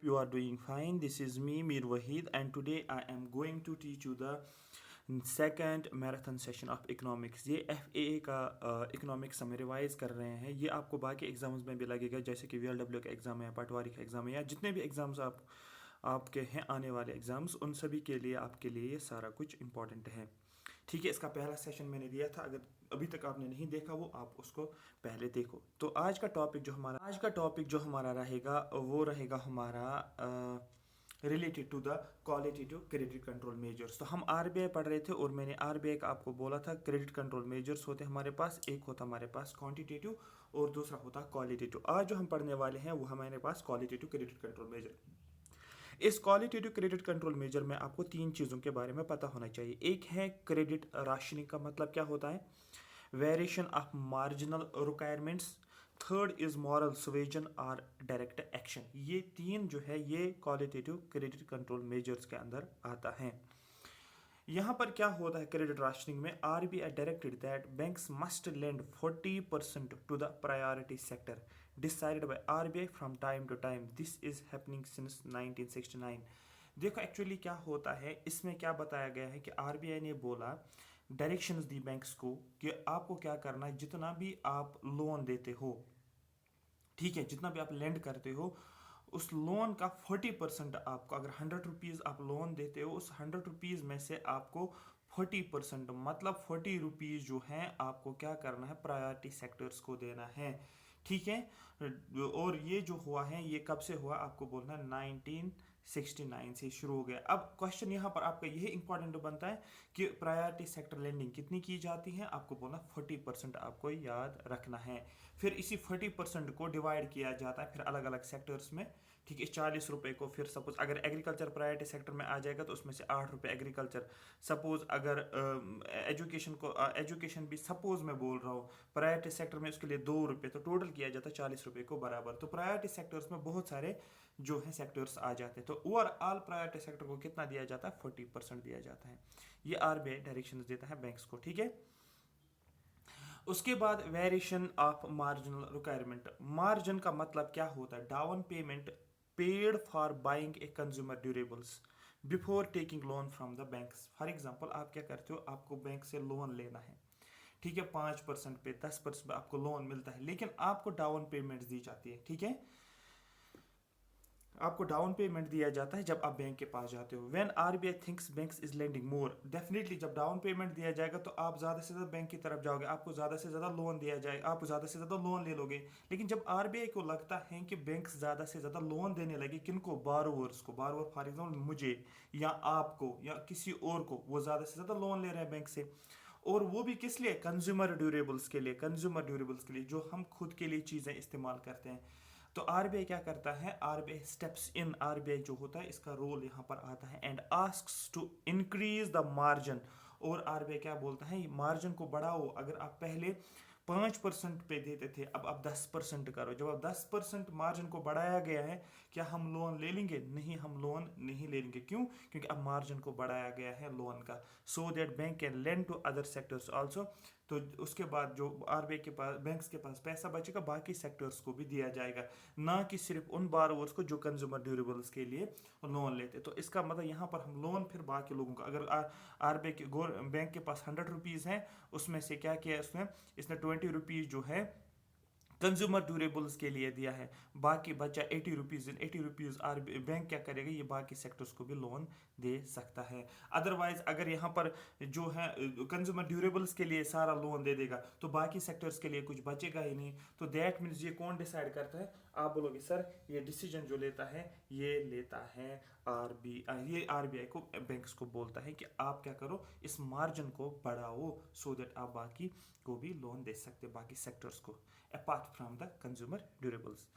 You are doing fine. This is me, Mir Wahid, and today I am going to teach you the second marathon session of economics. ये FAA का economics हम revise कर रहे हैं. ये आपको बाकी एग्जाम्स में भी लगेगा, जैसे कि VLW का एग्ज़ाम है, पटवारी का एग्ज़ाम है, या जितने भी एग्ज़ाम्स आपके हैं आने वाले एग्ज़ाम्स, उन सभी के लिए आपके लिए ये सारा कुछ इंपॉर्टेंट है. ठीक है, इसका पहला सेशन मैंने दिया था. अगर अभी तक आपने नहीं देखा वो आप उसको पहले देखो. तो आज का टॉपिक जो हमारा रहेगा वो रहेगा हमारा related to the qualitative credit control measures. तो हम RBI पढ़ रहे थे और मैंने RBI का आपको बोला था क्रेडिट कंट्रोल मेजर्स होते हैं हमारे पास. एक होता हमारे पास क्वांटिटेटिव और दूसरा होता क्वालिटेटिव. आज जो हम पढ़ने वाले हैं वो हमारे पास क्वालिटेटिव क्रेडिट कंट्रोल मेजर. इस क्वालिटेटिव क्रेडिट कंट्रोल मेजर में आपको तीन चीज़ों के बारे में पता होना चाहिए. एक है क्रेडिट राशनिंग का मतलब क्या होता है, variation of marginal requirements, third is moral suasion और डायरेक्ट एक्शन. ये तीन जो है ये क्वालिटेटिव क्रेडिट कंट्रोल मेजर्स के अंदर आता है. यहाँ पर क्या होता है क्रेडिट राशनिंग में, RBI directed that banks must lend 40% to the priority sector decided by RBI from time to time. This is happening since 1969. देखो एक्चुअली क्या होता है, इसमें क्या बताया गया है कि RBI ने बोला, डायरेक्शंस दी बैंक्स को कि आपको क्या करना है, जितना भी आप लोन देते हो, ठीक है, जितना भी आप लेंड करते हो, उस लोन का 40% आपको, अगर 100 रुपीज़ आप लोन देते हो, उस 100 रुपीज़ में से आपको 40% मतलब 40 रुपीज़ जो हैं आपको क्या करना है, प्रायोरिटी सेक्टर्स को देना है. ठीक है. और ये जो हुआ है ये कब से हुआ आपको बोलना है, 1969 से शुरू हो गया. अब क्वेश्चन यहाँ पर आपका यही इंपॉर्टेंट बनता है कि प्रायोरिटी सेक्टर लेंडिंग कितनी की जाती है, आपको बोलना 40% आपको याद रखना है. फिर इसी 40% को डिवाइड किया जाता है फिर अलग अलग सेक्टर्स में. ठीक है, 40 रुपए को फिर सपोज अगर एग्रीकल्चर प्रायोरिटी सेक्टर में आ जाएगा तो उसमें से 8 रुपए एग्रीकल्चर. सपोज अगर एजुकेशन भी सपोज मैं बोल रहा हूँ प्रायोरिटी सेक्टर में, उसके लिए 2 रुपए, तो टोटल किया जाता है 40 रुपए को बराबर. तो प्रायोरिटी सेक्टर्स में बहुत सारे जो है सेक्टर्स आ जाते हैं. तो ओवरऑल प्रायोरिटी सेक्टर को कितना दिया जाता है, 40% दिया जाता है. ये RBI डायरेक्शन देता है बैंक्स को. ठीक है. उसके बाद variation of marginal requirement. Margin का मतलब क्या होता है, down payment paid for buying a consumer durables before taking loan from the banks. For example आप क्या करते हो, आपको बैंक से लोन लेना है, ठीक है, 5% पे 10% पे आपको लोन मिलता है, लेकिन आपको डाउन पेमेंट दी जाती है. ठीक है, आपको डाउन पेमेंट दिया जाता है जब आप बैंक के पास जाते हो. When RBI thinks banks is lending more, definitely जब डाउन पेमेंट दिया जाएगा तो आप ज़्यादा से ज़्यादा बैंक की तरफ जाओगे, आपको ज़्यादा से ज़्यादा लोन दिया जाएगा, आप ज़्यादा से ज़्यादा लोन ले लोगे. लेकिन जब RBI को लगता है कि बैंक्स ज़्यादा से ज़्यादा लोन देने लगे, किनको, बारोवर्स को, बारोवर फॉर एग्जाम्पल मुझे या आपको या किसी और को, वो ज़्यादा से ज़्यादा लोन ले रहे हैं बैंक से, और वो भी किस लिए, कंज्यूमर ड्यूरेबल्स के लिए. कंज्यूमर ड्यूरेबल्स के लिए जो हम खुद के लिए चीज़ें इस्तेमाल करते हैं. तो RBI क्या करता है, RBI स्टेप्स इन. RBI जो होता है इसका रोल यहाँ पर आता है and asks to increase the margin. और RBI क्या बोलता है, मार्जिन को बढ़ाओ. अगर आप पहले 5% पे देते थे, अब आप 10% करो. जब आप 10% मार्जिन को बढ़ाया गया है, क्या हम लोन ले लेंगे, नहीं, हम लोन नहीं ले लेंगे. क्यों, क्योंकि अब मार्जिन को बढ़ाया गया है लोन का, so that bank can lend to other sectors also. तो उसके बाद जो RBI के पास, बैंक्स के पास पैसा बचेगा, बाकी सेक्टर्स को भी दिया जाएगा, ना कि सिर्फ उन बारोवर्स को जो कंज्यूमर ड्यूरेबल्स के लिए लोन लेते. तो इसका मतलब यहाँ पर हम लोन फिर बाकी लोगों को, अगर RBI के बैंक के पास 100 रुपीज़ हैं, उसमें से क्या किया उसने, इसने 20 रुपीज़ जो है कंज्यूमर ड्यूरेबल्स के लिए दिया है, बाकी बचा 80 रुपीज़. 80 रुपीज़ बैंक क्या करेगा, ये बाकी सेक्टर्स को भी लोन दे सकता है. अदरवाइज अगर यहाँ पर जो है कंज्यूमर ड्यूरेबल्स के लिए सारा लोन दे देगा तो बाकी सेक्टर्स के लिए कुछ बचेगा ही नहीं. तो दैट मीन्स ये कौन डिसाइड करता है, आप बोलोगे सर ये डिसीजन जो लेता है ये लेता है RBI. ये RBI को, बैंक्स को बोलता है कि आप क्या करो, इस मार्जिन को बढ़ाओ, सो दैट आप बाकी को भी लोन दे सकते, बाकी सेक्टर्स को, apart from the consumer durables.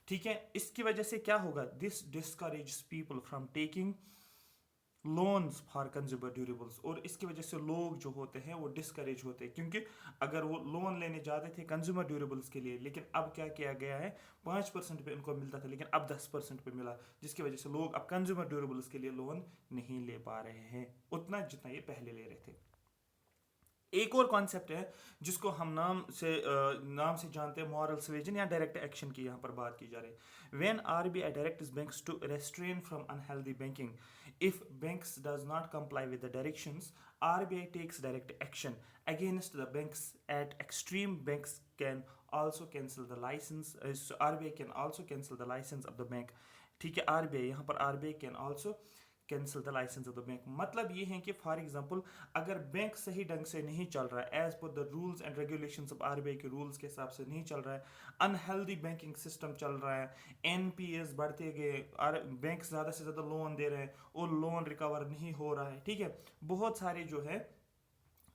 ठीक है, इसकी वजह से क्या होगा, this discourage people from taking loans for consumer durables. और इसकी वजह से लोग जो होते हैं वो डिस्करेज होते हैं, क्योंकि अगर वो लोन लेने जाते थे कंज्यूमर ड्यूरेबल्स के लिए, लेकिन अब क्या किया गया है, 5% पे उनको मिलता था लेकिन अब 10% पे मिला, जिसकी वजह से लोग अब कंज्यूमर ड्यूरेबल्स के लिए लोन नहीं ले पा रहे हैं उतना जितना ये पहले ले रहे थे. एक और कॉन्सेप्ट है जिसको हम नाम से जानते हैं, मॉरल सवेजन या डायरेक्ट एक्शन की यहाँ पर बात की जा रही है। When RBI directs banks to restrain from unhealthy banking, if banks does not comply with the directions, RBI takes direct action against the banks at extreme. Banks can also cancel the license, so RBI can also cancel the license of the bank। ठीक है, RBI यहाँ पर RBI can also cancel the licence of the bank. मतलब ये है कि for example अगर bank सही ढंग से नहीं चल रहा है, as per the rules and regulations of RBI के रूल्स के हिसाब से नहीं चल रहा है, अनहेल्दी बैंकिंग सिस्टम चल रहा है, एनपीएस बढ़ते गए, बैंक ज़्यादा से ज़्यादा लोन दे रहे हैं और लोन रिकवर नहीं हो रहा है, ठीक है, बहुत सारे जो है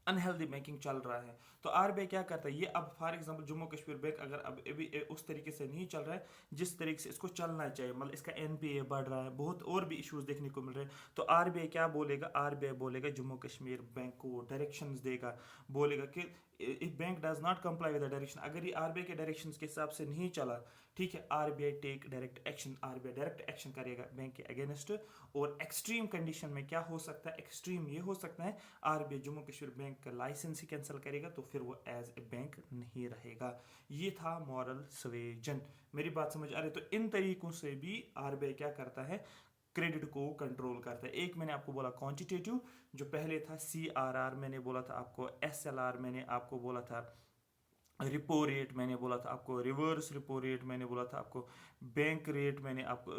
अनहेल्दी बैंकिंग चल रहा है, तो आरबीआई क्या करता है, ये अब for example Jammu Kashmir bank अगर अब अभी उस तरीके से नहीं चल रहा है जिस तरीके से इसको चलना चाहिए, मतलब इसका एनपीए बढ़ रहा है, बहुत और भी इश्यूज देखने को मिल रहे हैं, तो आरबीआई क्या बोलेगा, आरबीआई बोलेगा जम्मू कश्मीर बैंक को डायरेक्शंस देगा, बोलेगा कि if bank does not comply with the direction, अगर ये आरबीआई के डायरेक्शंस के हिसाब से नहीं चला, ठीक है, RBI take direct action, RBI direct action करेगा बैंक के अगेंस्ट। और एक्सट्रीम कंडीशन में क्या हो सकता है, एक्सट्रीम ये हो सकता है आरबीआई जम्मू कश्मीर बैंक का लाइसेंस ही कैंसिल करेगा, तो फिर वो एज ए बैंक नहीं रहेगा। ये था मॉरल सवेजन। मेरी बात समझ आ रही है? तो इन तरीकों से भी आरबीआई क्या करता है, क्रेडिट को कंट्रोल करता है। एक मैंने आपको बोला क्वांटिटेटिव, जो पहले था सीआरआर मैंने बोला था आपको, एसएलआर मैंने आपको बोला था, रिपो रेट मैंने बोला था आपको, रिवर्स रिपो रेट मैंने बोला था आपको, बैंक रेट मैंने आपको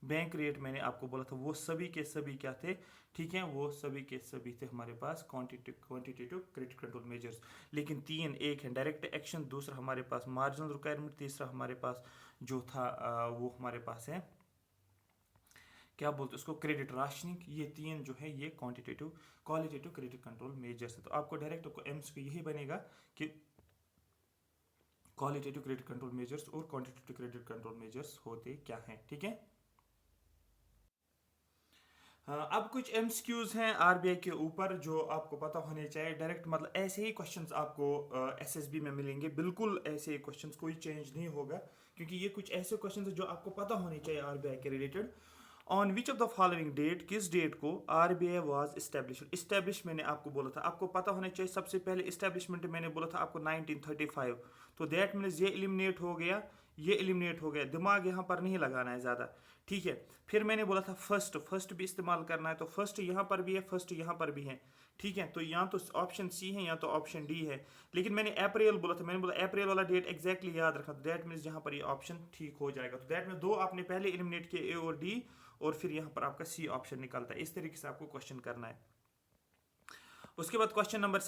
बैंक रेट मैंने आपको बोला था, वो सभी के सभी क्या थे, ठीक है, वो सभी के सभी थे हमारे पास क्वांटिटेटिव क्रेडिट कंट्रोल मेजर्स। लेकिन तीन, एक है डायरेक्ट एक्शन, दूसरा हमारे पास मार्जिनल रिक्वायरमेंट, तीसरा हमारे पास जो था वो हमारे पास है क्या बोलते हैं उसको, क्रेडिट राशनिंग। ये तीन जो है ये क्वालिटेटिव क्रेडिट कंट्रोल मेजर्स है। तो आपको डायरेक्ट आपको एम्स को यही बनेगा कि क्वालिटेटिव क्रेडिट कंट्रोल मेजर्स और क्वांटिटेटिव क्रेडिट कंट्रोल मेजर्स होते क्या हैं, ठीक है। अब कुछ एमसीक्यूज हैं आरबीआई के ऊपर जो आपको पता होने चाहिए। डायरेक्ट मतलब ऐसे ही क्वेश्चंस आपको एसएसबी में मिलेंगे, बिल्कुल ऐसे ही क्वेश्चंस, कोई चेंज नहीं होगा, क्योंकि ये कुछ ऐसे क्वेश्चंस हैं जो आपको पता होने चाहिए आरबीआई के रिलेटेड। On which of the following date, किस डेट को आरबीआई वाज इस्टेब्लिश मैंने आपको बोला था, आपको पता होना चाहिए। सबसे पहले इस्टेब्लिशमेंट मैंने बोला था आपको 1935, तो दैट मीन्स ये एलिमिनेट हो गया, ये एलिमिनेट हो गया, दिमाग यहाँ पर नहीं लगाना है ज़्यादा, ठीक है। फिर मैंने बोला था फर्स्ट भी इस्तेमाल करना है, तो फर्स्ट यहाँ पर भी है, फर्स्ट यहाँ पर भी है, ठीक है। तो यहाँ तो ऑप्शन सी है, यहाँ तो ऑप्शन डी है, लेकिन मैंने अप्रैल बोला था, मैंने बोला अप्रैल वाला डेट एक्जैक्टली याद रखना, तो दैट मीन्स यहाँ पर ये ऑप्शन ठीक हो जाएगा। तो दैट मीन्स दो आपने पहले एलिमिनेट किए, ए और डी, और फिर यहाँ पर आपका सी ऑप्शन निकलता है। इस तरीके से आपको क्वेश्चन करना है। उसके बाद क्वेश्चन नंबर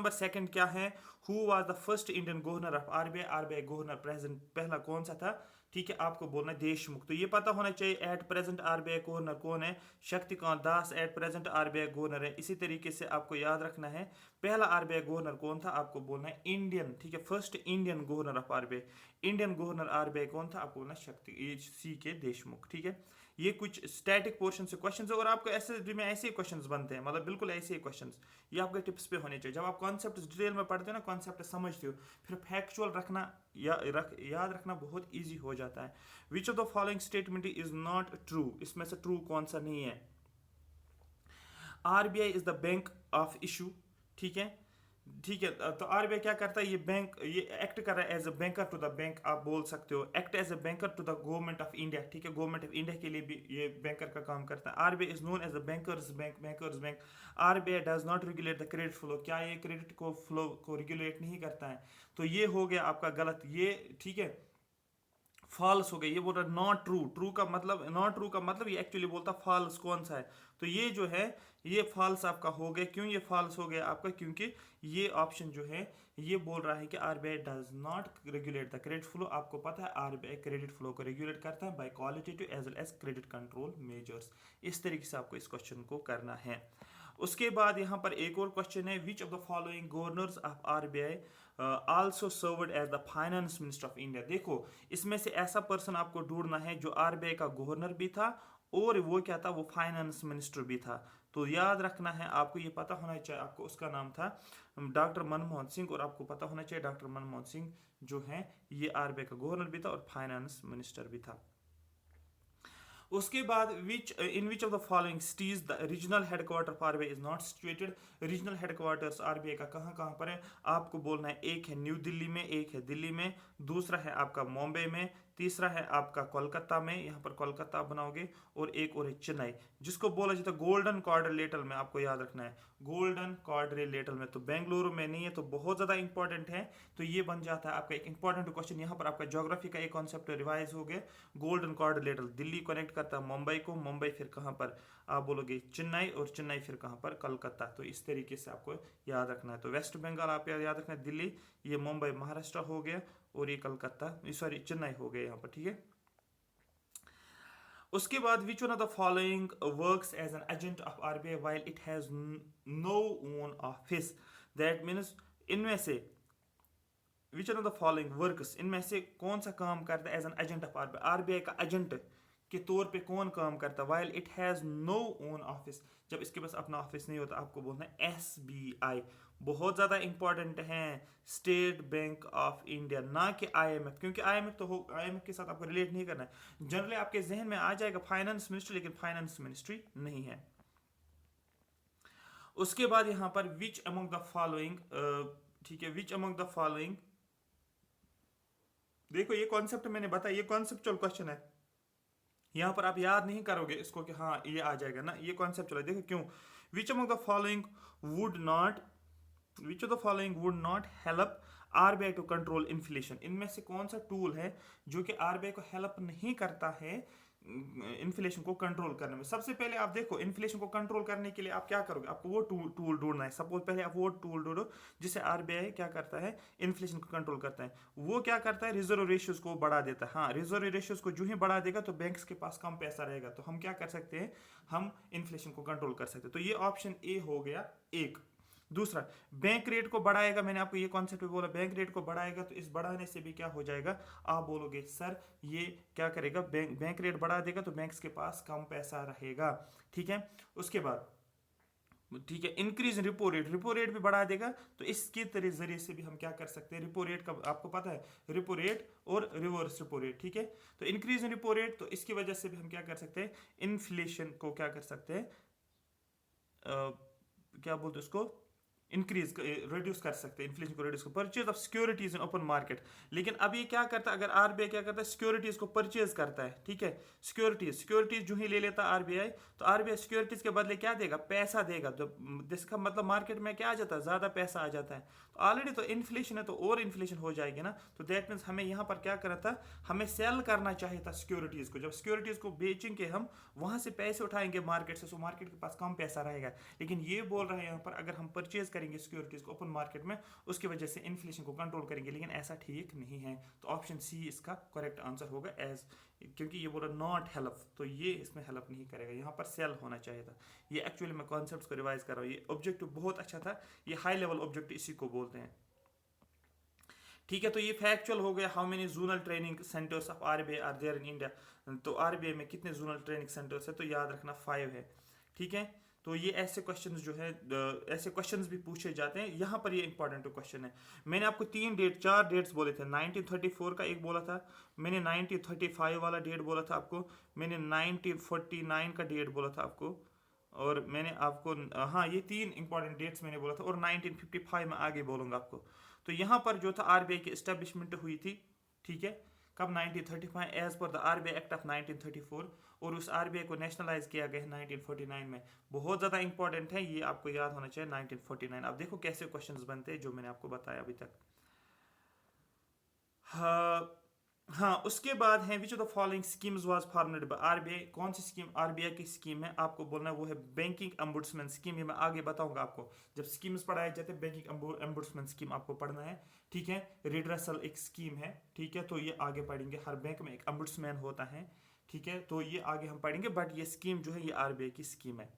सेकंड क्या है, who was the first Indian governor of RBI, RBI governor present पहला कौन सा था, ठीक है, आपको बोलना है देशमुख। तो ये पता होना चाहिए एट प्रेजेंट आरबीआई गवर्नर कौन है, Shaktikanta Das at present RBI governor है। इसी तरीके से आपको याद रखना है पहला आरबीआई गवर्नर कौन था, आपको बोलना है इंडियन, ठीक है, first Indian governor of RBI, Indian governor RBI कौन था, आपको बोलना शक्ति सी के देशमुख, ठीक है। ये कुछ स्टैटिक पोर्शन से क्वेश्चंस है, और आपको एसएसबी में ऐसे ही क्वेश्चंस बनते हैं, मतलब बिल्कुल ऐसे ही क्वेश्चंस, ये आपके टिप्स पे होने चाहिए। जब आप कॉन्सेप्ट डिटेल में पढ़ते हो ना, कॉन्सेप्ट समझते हो, फिर फैक्चुअल रखना याद रखना बहुत ईजी हो जाता है। Which of the following statement is not true, इसमें से ट्रू कौन सा नहीं है। RBI is the bank of issue, ठीक है, ठीक है। तो आरबीआई क्या करता है, ये एक्ट कर रहा है as a banker to the bank, आप बोल सकते हो act as a banker to the government of India, ठीक है, गवर्नमेंट ऑफ इंडिया के लिए भी ये बैंकर का काम करता है। RBI is known as a banker's bank. RBI does not regulate the credit flow, क्या ये क्रेडिट को फ्लो को रेगुलेट नहीं करता है, तो ये हो गया आपका गलत, ये ठीक है, फॉल्स हो गया। ये बोल रहा है नॉट ट्रू, ट्रू का मतलब ये एक्चुअली बोलता फॉल्स कौन सा है, तो ये जो है ये फॉल्स आपका हो गया। क्यों ये फॉल्स हो गया आपका, क्योंकि ये ऑप्शन जो है ये बोल रहा है कि RBI does not regulate the credit flow. आपको पता है आरबीआई क्रेडिट फ्लो को रेगुलेट करता है by qualitative as well as credit control measures. इस तरीके से आपको इस क्वेश्चन को करना है। उसके बाद यहाँ पर एक और क्वेश्चन है, which of the following governors of RBI also served as the finance minister of India. देखो इसमें से ऐसा पर्सन आपको ढूंढना है जो आरबीआई का गवर्नर भी था और वो क्या था, वो फाइनेंस मिनिस्टर भी था। तो याद रखना है आपको, ये पता होना चाहिए आपको, उसका नाम था डॉक्टर मनमोहन सिंह, और आपको पता होना चाहिए डॉक्टर मनमोहन सिंह जो है ये आरबीआई का गवर्नर भी था और फाइनेंस मिनिस्टर भी था। उसके बाद विच of the following cities the regional headquarter of RBI is not situated. Regional headquarters RBI का कहाँ कहाँ पर है आपको बोलना है। एक है न्यू दिल्ली में, एक है दिल्ली में, दूसरा है आपका मुंबई में, तीसरा है आपका कोलकाता में, यहाँ पर कोलकाता आप बनाओगे, और एक और है चेन्नई, जिसको बोला जाता है गोल्डन क्वाड्रिलेटरल में। आपको याद रखना है गोल्डन क्वाड्रिलेटरल में, तो बेंगलुरु में नहीं है, तो बहुत ज़्यादा इंपॉर्टेंट है। तो ये बन जाता है आपका एक इंपॉर्टेंट क्वेश्चन। यहाँ पर आपका ज्योग्राफी का एक कॉन्सेप्ट रिवाइज हो गया। गोल्डन क्वाड्रिलेटरल दिल्ली कनेक्ट करता है मुंबई को, मुंबई फिर कहाँ पर आप बोलोगे चेन्नई, और चेन्नई फिर कहाँ पर कलकत्ता। तो इस तरीके से आपको याद रखना है। तो वेस्ट बंगाल आप याद रखना है दिल्ली, ये मुंबई महाराष्ट्र हो गया, और ये कलकत्ता सॉरी चेन्नई हो गया यहाँ पर, ठीक है। उसके बाद which one of the following works as an agent of RBI while it has no own office. That means इनमें से which one of the following works, इनमें से कौन सा काम करता है as an agent of RBI, RBI का एजेंट के तौर पे कौन काम करता है। While it has no own office, जब इसके पास अपना ऑफिस नहीं होता, आपको बोलना है एसबीआई। बहुत ज़्यादा इंपॉर्टेंट है स्टेट बैंक ऑफ इंडिया, ना कि आईएमएफ, क्योंकि आईएमएफ तो हो, आईएमएफ के साथ आपको रिलेट नहीं करना है। जनरली आपके जहन में आ जाएगा फाइनेंस मिनिस्ट्री, लेकिन फाइनेंस मिनिस्ट्री नहीं है। उसके बाद यहाँ पर विच अमंग द फॉलोइंग, ठीक है, विच अमंग द फॉलोइंग, देखो ये कॉन्सेप्ट मैंने बताया, ये कॉन्सेप्चुअल क्वेश्चन है। यहाँ पर आप याद नहीं करोगे इसको कि हाँ ये आ जाएगा ना, ये कॉन्सेप्चुअल है। देखो क्यों, which among the following would not, which of the following would not help RBI to control inflation. इनमें से कौन सा टूल है जो कि आरबीआई को हेल्प नहीं करता है इन्फ्लेशन को कंट्रोल करने में। सबसे पहले आप देखो इन्फ्लेशन को कंट्रोल करने के लिए आप क्या करोगे, आपको वो टूल ढूंढना है। सपोज पहले आप वो टूल ढूंढो जिससे आरबीआई क्या करता है, इन्फ्लेशन को कंट्रोल करता है। वो क्या करता है, रिजर्व रेशियोज को बढ़ा देता है। हाँ, रिजर्व रेशियोज को जो ही बढ़ा देगा तो बैंक्स के पास कम पैसा रहेगा, तो हम क्या कर सकते हैं, हम इन्फ्लेशन को कंट्रोल कर सकते हैं। तो ये ऑप्शन ए हो गया एक। दूसरा, बैंक रेट को बढ़ाएगा, मैंने आपको ये कॉन्सेप्ट भी बोला, बैंक रेट को बढ़ाएगा, तो इस बढ़ाने से भी क्या हो जाएगा, आप बोलोगे सर ये क्या करेगा, बैंक रेट बढ़ा देगा तो बैंक्स के पास कम पैसा रहेगा, ठीक है। उसके बाद ठीक है, increase repo rate, repo rate भी बढ़ा देगा, तो इसके जरिए से भी हम क्या कर सकते हैं, रिपो रेट का आपको पता है, रिपो रेट और रिवर्स रिपो रेट, ठीक है। तो इंक्रीज इन रिपो रेट, तो इसकी वजह से भी हम क्या कर सकते हैं, इन्फ्लेशन को क्या कर सकते हैं, क्या बोलते हैं उसको, इंक्रीज रिड्यूस कर सकते हैं, इन्फ्लेशन को रिड्यूस कर। Purchase of securities in open market, लेकिन अब ये क्या करता है, अगर आरबीआई क्या करता है, सिक्योरिटीज को परचेज करता है, ठीक है। सिक्योरिटीज जो ही ले लेता है आरबीआई, तो आरबीआई सिक्योरिटीज के बदले क्या देगा, पैसा देगा। तो जिसका मतलब मार्केट में क्या आ जाता है, ज्यादा पैसा आ जाता है। तो ऑलरेडी तो इन्फ्लेशन है, तो और इन्फ्लेशन हो जाएगी ना। तो दैट मीन्स हमें यहाँ पर क्या करना था, हमें सेल करना चाहिए था सिक्योरिटीज को। जब सिक्योरिटीज को बेचेंगे हम, वहां से पैसे उठाएंगे मार्केट से, सो मार्केट के पास कम पैसा रहेगा। लेकिन ये बोल रहे हैं यहाँ पर, अगर हम परचेज करेंगे सिक्योरिटीज को ओपन मार्केट में, उसकी वजह से इन्फ्लेशन को कंट्रोल करेंगे, लेकिन ऐसा ठीक नहीं है। तो ऑप्शन सी इसका करेक्ट आंसर होगा, एज, क्योंकि ये बोला नॉट हेल्प, तो ये इसमें हेल्प नहीं करेगा, यहाँ पर सेल होना चाहिए था। ये एक्चुअली मैं कॉन्सेप्ट्स को रिवाइज कर रहा हूँ। ये ऑब्जेक्टिव बहुत अच्छा था, ये हाई लेवल ऑब्जेक्टिव इसी को बोलते हैं, ठीक है। तो ये फैक्चुअल हो गया। How many zonal training centres of RBI are there in India, तो आरबीआई में कितने जोनल ट्रेनिंग सेंटर्स है, तो याद रखना 5 है, ठीक है। तो ये ऐसे क्वेश्चंस जो है, ऐसे क्वेश्चंस भी पूछे जाते हैं। यहाँ पर ये इंपॉर्टेंट क्वेश्चन है। मैंने आपको 4 डेट्स बोले थे, 1934 का एक बोला था मैंने, 1935 वाला डेट बोला था आपको, मैंने 1949 का डेट बोला था आपको, और मैंने आपको, हाँ ये 3 इंपॉर्टेंट डेट्स मैंने बोला था, और 1955 में आगे बोलूँगा आपको। तो यहाँ पर जो था आरबीआई की एस्टेब्लिशमेंट हुई थी, ठीक है, कब, 1935 as per the RBI act of 1934, और उस आरबीआई को नेशनलाइज किया गया है 1949 में। बहुत ज़्यादा इंपॉर्टेंट है, ये आपको याद होना चाहिए 1949। अब देखो कैसे क्वेश्चंस बनते हैं जो मैंने आपको बताया अभी तक। हाँ, हाँ, उसके बाद है which of the following schemes was formulated by RBI, कौन सी स्कीम आरबीआई की स्कीम है, आपको बोलना है वो है बैंकिंग एम्बुड्समैन स्कीम। ये मैं आगे बताऊंगा आपको, जब स्कीम्स पढ़ाए जाते हैं बैंकिंग एम्बुड्समैन स्कीम आपको पढ़ना है, ठीक है। रिड्रेसल एक स्कीम है, ठीक है, तो ये आगे पढ़ेंगे। हर बैंक में एक एम्बुड्समैन होता है, ठीक है, तो ये आगे हम पढ़ेंगे, बट ये स्कीम जो है ये आरबीआई की स्कीम है।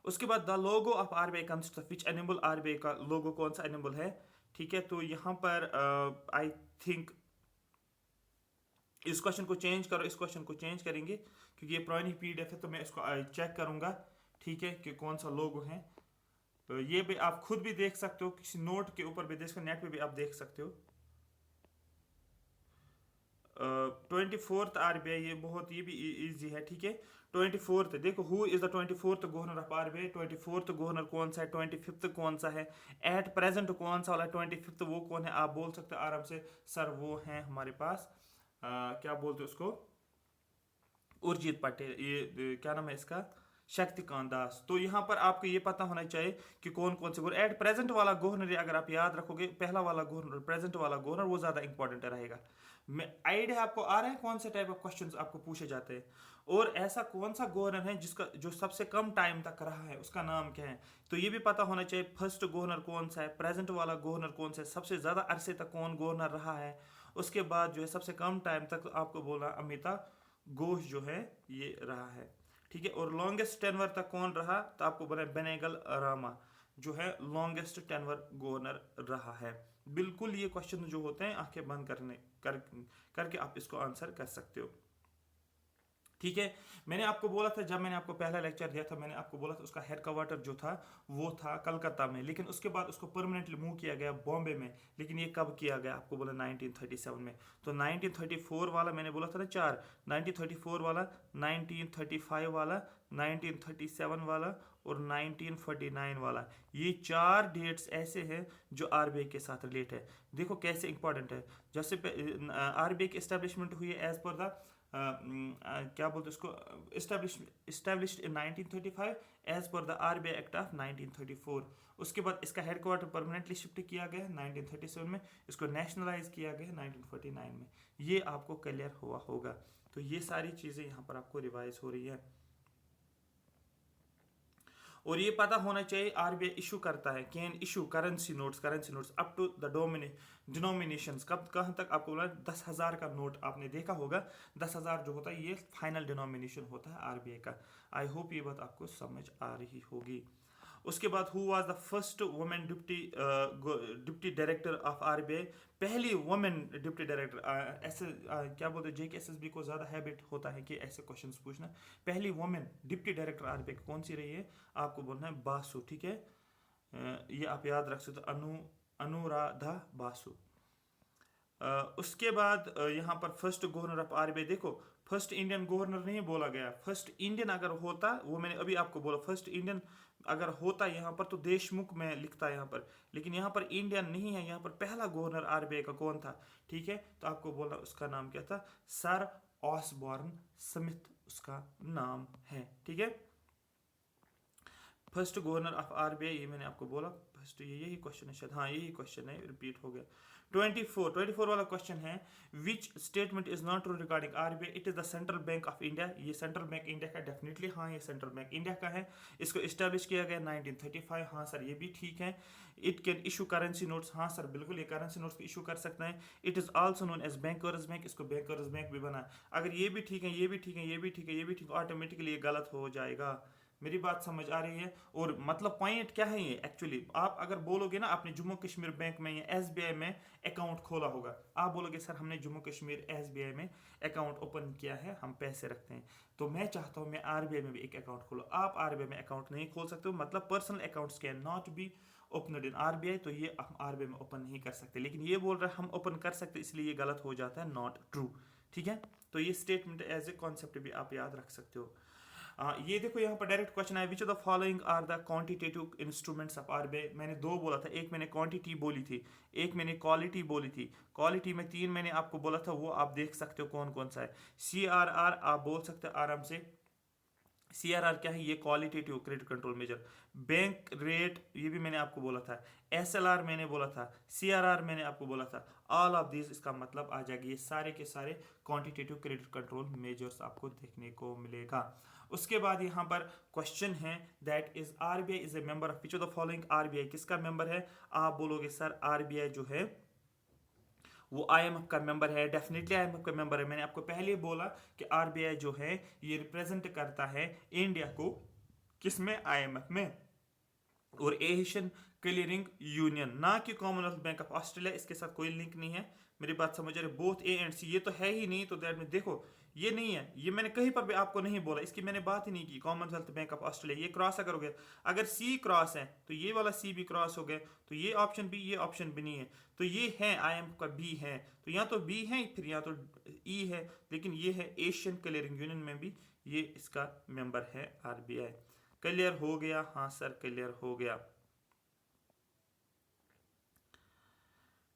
उसके बाद the logo of RBI consist of which animal, RBI का लोगो कौन सा एनिमल है, ठीक है। तो यहाँ पर आई थिंक इस क्वेश्चन को चेंज करो, इस क्वेश्चन को चेंज करेंगे, क्योंकि ये पुरानी पीडीएफ है, तो मैं इसको चेक करूंगा, ठीक है, कि कौन सा लोगो है। तो ये भी आप खुद भी देख सकते हो, किसी नोट के ऊपर भी देख सकते हो, नेट पे भी आप देख सकते हो। 24th आरबीआई, ये बहुत, ये भी इजी है, ठीक है। 24th देखो, who is the 24th governor of RBI, 24th governor कौन सा है, 25th कौन सा है, एट प्रेजेंट कौन सा वाला 25th वो कौन है। आप बोल सकते हो आराम से सर वो हैं हमारे पास, क्या बोलते हैं उसको, उर्जित पटेल, ये क्या नाम है इसका, शक्तिकांत दास। तो यहाँ पर आपको ये पता होना चाहिए कि कौन कौन से गवर्नर, एट प्रेजेंट वाला गवर्नर अगर आप याद रखोगे, पहला वाला गवर्नर, प्रेजेंट वाला गवर्नर, वो ज्यादा इंपॉर्टेंट रहेगा। मैं आइडिया आपको आ रहा है कौन से टाइप ऑफ क्वेश्चंस आपको पूछे जाते हैं। और ऐसा कौन सा गवर्नर है जिसका जो सबसे कम टाइम तक रहा है, उसका नाम क्या है। तो ये भी पता होना चाहिए फर्स्ट गवर्नर कौन सा है, प्रेजेंट वाला गवर्नर कौन सा है, सबसे ज्यादा अरसे तक कौन गवर्नर रहा है। उसके बाद जो है सबसे कम टाइम तक आपको बोला अमिता घोष जो है ये रहा है, ठीक है। और लॉन्गेस्ट टेनवर तक कौन रहा, तो आपको बोला बेनेगल रामा जो है लॉन्गेस्ट टेनवर गवर्नर रहा है। बिल्कुल ये क्वेश्चन जो होते हैं आंखें बंद करके आप इसको आंसर कर सकते हो, ठीक है। मैंने आपको बोला था, जब मैंने आपको पहला लेक्चर दिया था, मैंने आपको बोला था उसका हेड क्वार्टर जो था वो था कलकत्ता में, लेकिन उसके बाद उसको परमानेंटली मूव किया गया बॉम्बे में। लेकिन ये कब किया गया, आपको बोला 1937 में। तो 1934 वाला मैंने बोला था ना चार, 1934 वाला, 1935 वाला, 1937 वाला और 1949 वाला, ये चार डेट्स ऐसे हैं जो आरबीआई के साथ रिलेट है। देखो कैसे इंपॉर्टेंट है। जैसे आरबीआई की एस्टेब्लिशमेंट हुई है एज पर द क्या बोलते हैं उसको, established in 1935 as per the RBI act of 1934। उसके बाद इसका हेडक्वार्टर परमानेंटली शिफ्ट किया गया 1937 में, इसको नेशनलाइज किया गया 1949 में। ये आपको क्लियर हुआ होगा। तो ये सारी चीज़ें यहाँ पर आपको रिवाइज हो रही है। और ये पता होना चाहिए आरबीआई इशू करता है, can issue currency notes up to the denominations, कब कहाँ तक। आपको बोला 10,000 का नोट आपने देखा होगा, 10,000 जो होता है ये फाइनल डिनोमिनेशन होता है आरबीआई का। आई होप ये बात आपको समझ आ रही होगी। उसके बाद who was the first women deputy director of RBI, पहली वुमेन डिप्टी डायरेक्टर। ऐसे क्या बोलते हैं, जेके एसएसबी को ज़्यादा हैबिट होता है कि ऐसे क्वेश्चंस पूछना। पहली वुमेन डिप्टी डायरेक्टर आरबीआई कौन सी रही है, आपको बोलना है बासु, ठीक है। ये आप याद रख सकते हो, अनुराधा बासु। उसके बाद यहाँ पर फर्स्ट गवर्नर ऑफ आरबीआई, देखो फर्स्ट इंडियन गवर्नर नहीं बोला गया, फर्स्ट इंडियन अगर होता, वो मैंने अभी आपको बोला, फर्स्ट इंडियन अगर होता यहाँ पर तो देशमुख में लिखता यहाँ पर, लेकिन यहाँ पर इंडियन नहीं है, यहाँ पर पहला गवर्नर आरबीआई का कौन था, ठीक है। तो आपको बोला उसका नाम क्या था, सर ऑसबॉर्न स्मिथ उसका नाम है, ठीक है। फर्स्ट गवर्नर ऑफ आरबीआई, ये मैंने आपको बोला फर्स्ट, यही क्वेश्चन है शायद, हाँ यही क्वेश्चन है, रिपीट हो गया। 24 वाला क्वेश्चन है, which statement is not true regarding RBI, it is the central bank of India. ये सेंट्रल बैंक इंडिया का डेफिनेटली, हाँ ये सेंट्रल बैंक इंडिया का है। इसको इस्टेब्लिश किया गया 1935, हाँ सर ये भी ठीक है। It can issue currency notes, हाँ सर बिल्कुल ये करेंसी नोट्स इशू कर सकता है। It is also known as banker's bank, इसको बैंकर्स बैंक भी बना। अगर ये भी ठीक है, ये भी ठीक है, ये भी ठीक है, ये भी ठीक है, ऑटोमेटिकली ये गलत हो जाएगा। मेरी बात समझ आ रही है। और मतलब पॉइंट क्या है ये एक्चुअली, आप अगर बोलोगे ना आपने जम्मू कश्मीर बैंक में या एसबीआई में अकाउंट खोला होगा, आप बोलोगे सर हमने जम्मू कश्मीर एसबीआई में अकाउंट ओपन किया है, हम पैसे रखते हैं, तो मैं चाहता हूँ मैं आरबीआई में भी एक अकाउंट खोलो। आप आरबीआई में अकाउंट नहीं खोल सकते हो, मतलब personal accounts can not be opened in RBI, तो ये हम आरबीआई में ओपन नहीं कर सकते। लेकिन ये बोल रहा है हम ओपन कर सकते, इसलिए ये गलत हो जाता है, नॉट ट्रू, ठीक है। तो ये स्टेटमेंट एज ए कॉन्सेप्ट भी आप याद रख सकते हो। ये देखो यहाँ पर डायरेक्ट क्वेश्चन है, which of the following are the quantitative instruments of RBI. मैंने दो बोला था, एक मैंने क्वांटिटी बोली थी, एक मैंने क्वालिटी बोली थी। क्वालिटी में तीन मैंने आपको बोला था, वो आप देख सकते हो कौन कौन सा है। सीआरआर आप बोल सकते हो आराम से, सीआरआर क्या है, ये qualitative credit control measure. Bank rate ये भी मैंने आपको बोला था, एसएलआर मैंने बोला था, सीआरआर मैंने आपको बोला था। ऑल ऑफ दिस इसका मतलब आ जाएगी, ये सारे के सारे क्वांटिटेटिव क्रेडिट कंट्रोल मेजर्स आपको देखने को मिलेगा। उसके बाद यहाँ पर क्वेश्चन है that is RBI is a member of which of the following, RBI किसका मेंबर है। आप बोलोगे सर आरबीआई जो है वो आईएमएफ का मेंबर है, डेफिनेटली आईएमएफ का मेंबर है। मैंने आपको पहले ही बोला कि आरबीआई जो है ये रिप्रेजेंट करता है इंडिया को, किसमें, आईएमएफ में, और एशियन क्लियरिंग यूनियन, ना कि कॉमनवेल्थ बैंक ऑफ ऑस्ट्रेलिया, इसके साथ कोई लिंक नहीं है। मेरी बात समझ रहे, बोथ ए एंड सी, ये तो है ही नहीं, तो दैट में देखो ये नहीं है, ये मैंने कहीं पर भी आपको नहीं बोला, इसकी मैंने बात ही नहीं की। कॉमनवेल्थ बैंक ऑफ ऑस्ट्रेलिया, ये क्रॉस अगर हो गया, अगर सी क्रॉस है तो ये वाला सी भी क्रॉस हो गया, तो ये ऑप्शन भी, ये ऑप्शन भी नहीं है। तो ये है IM का बी है, तो या तो बी है फिर या तो ई है, लेकिन ये है एशियन क्लियरिंग यूनियन में भी ये इसका मेंबर है RBI। क्लियर हो गया? हाँ सर क्लियर हो गया।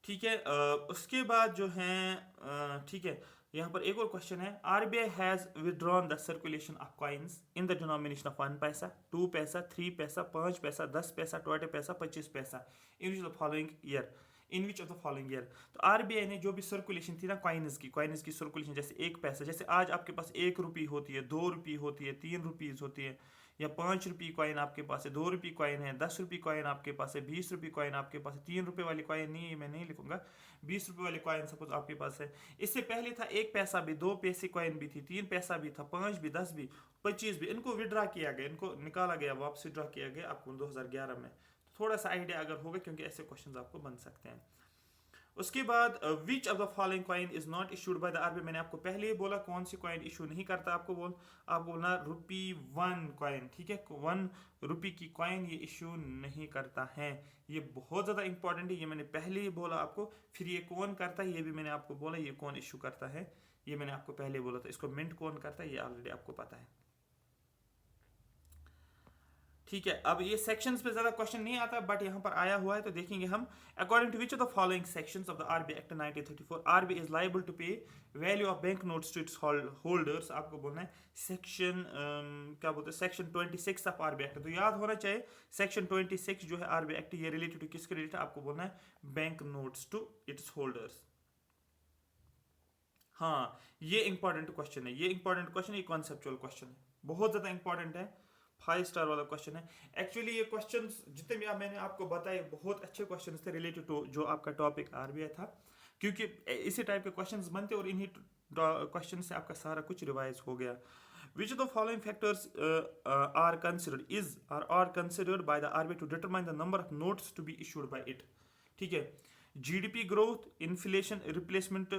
ठीक है, उसके बाद जो है ठीक है, यहाँ पर एक और क्वेश्चन है। RBI has withdrawn the circulation of coins in the denomination of 1 पैसा, 2 पैसा, 3 पैसा, 5 पैसा, 10 पैसा, 20 पैसा, 25 पैसा in which the following year, in which of the following year. तो RBI ने जो भी सर्कुलेशन थी ना कॉइन्स की सर्कुलेशन, जैसे एक पैसा, जैसे आज आपके पास 1 रुपये होती है, 2 रुपये होती है, 3 रुपीज़ होती है, या 5 रुपये कॉइन आपके पास है, 2 रुपये कॉइन है, 10 रुपये कॉइन आपके पास है, 20 रुपये कॉइन आपके पास है, 3 रुपये वाली कॉइन नहीं है, मैं नहीं लिखूंगा, 20 रुपये वाली कॉइन सपोज आपके पास है। इससे पहले था 1 पैसा भी, 2 पैसे कॉइन भी थी, 3 पैसा भी था, 5 भी, 10 भी, 25 भी। इनको विड्रा किया गया, इनको निकाला गया, वापस विड्रा किया गया आपको 2011 में। तो थोड़ा सा आइडिया अगर होगा, क्योंकि ऐसे क्वेश्चन आपको बन सकते हैं। उसके बाद विच of the following coin is not issued by the RBI, मैंने आपको पहले ही बोला कौन सी कॉइन इशू नहीं करता, आपको बोलना ₹1 कॉइन, ठीक है, 1 रुपये की कॉइन ये इशू नहीं करता है। ये बहुत ज़्यादा इंपॉर्टेंट है, ये मैंने पहले ही बोला आपको। फिर ये कौन करता है ये भी मैंने आपको बोला, ये कौन इशू करता है ये मैंने आपको पहले बोला था। इसको मिंट कौन करता है ये ऑलरेडी आपको पता है। ठीक है, अब ये सेक्शंस पे ज्यादा क्वेश्चन नहीं आता, बट यहाँ पर आया हुआ है तो देखेंगे हम। According to which of the following sections of the RBI act 1934 RBI is liable to pay value of bank notes to its holders, आपको बोलना है सेक्शन क्या बोलते हैं, सेक्शन 26 ऑफ RBI एक्ट। तो याद होना चाहिए सेक्शन 26 जो है RBI एक्ट, ये रिलेटेड टू किसके रिलेटेड है, आपको बोलना है bank notes to its holders. हाँ, ये इंपॉर्टेंट क्वेश्चन है, ये इंपॉर्टेंट क्वेश्चन, ये कॉन्सेप्चुअल क्वेश्चन है, बहुत ज्यादा इंपॉर्टेंट है, 5 स्टार वाला क्वेश्चन है। एक्चुअली ये क्वेश्चंस जितने भी मैंने आपको बताए बहुत अच्छे क्वेश्चंस थे रिलेटेड टू जो आपका टॉपिक RBI था, क्योंकि इसी टाइप के क्वेश्चंस बनते और इन्हीं क्वेश्चन से आपका सारा कुछ रिवाइज हो गया। Which of the following factors are considered by the RBI to determine the number of notes to be issued by it? ठीक है, GDP growth, inflation, replacement,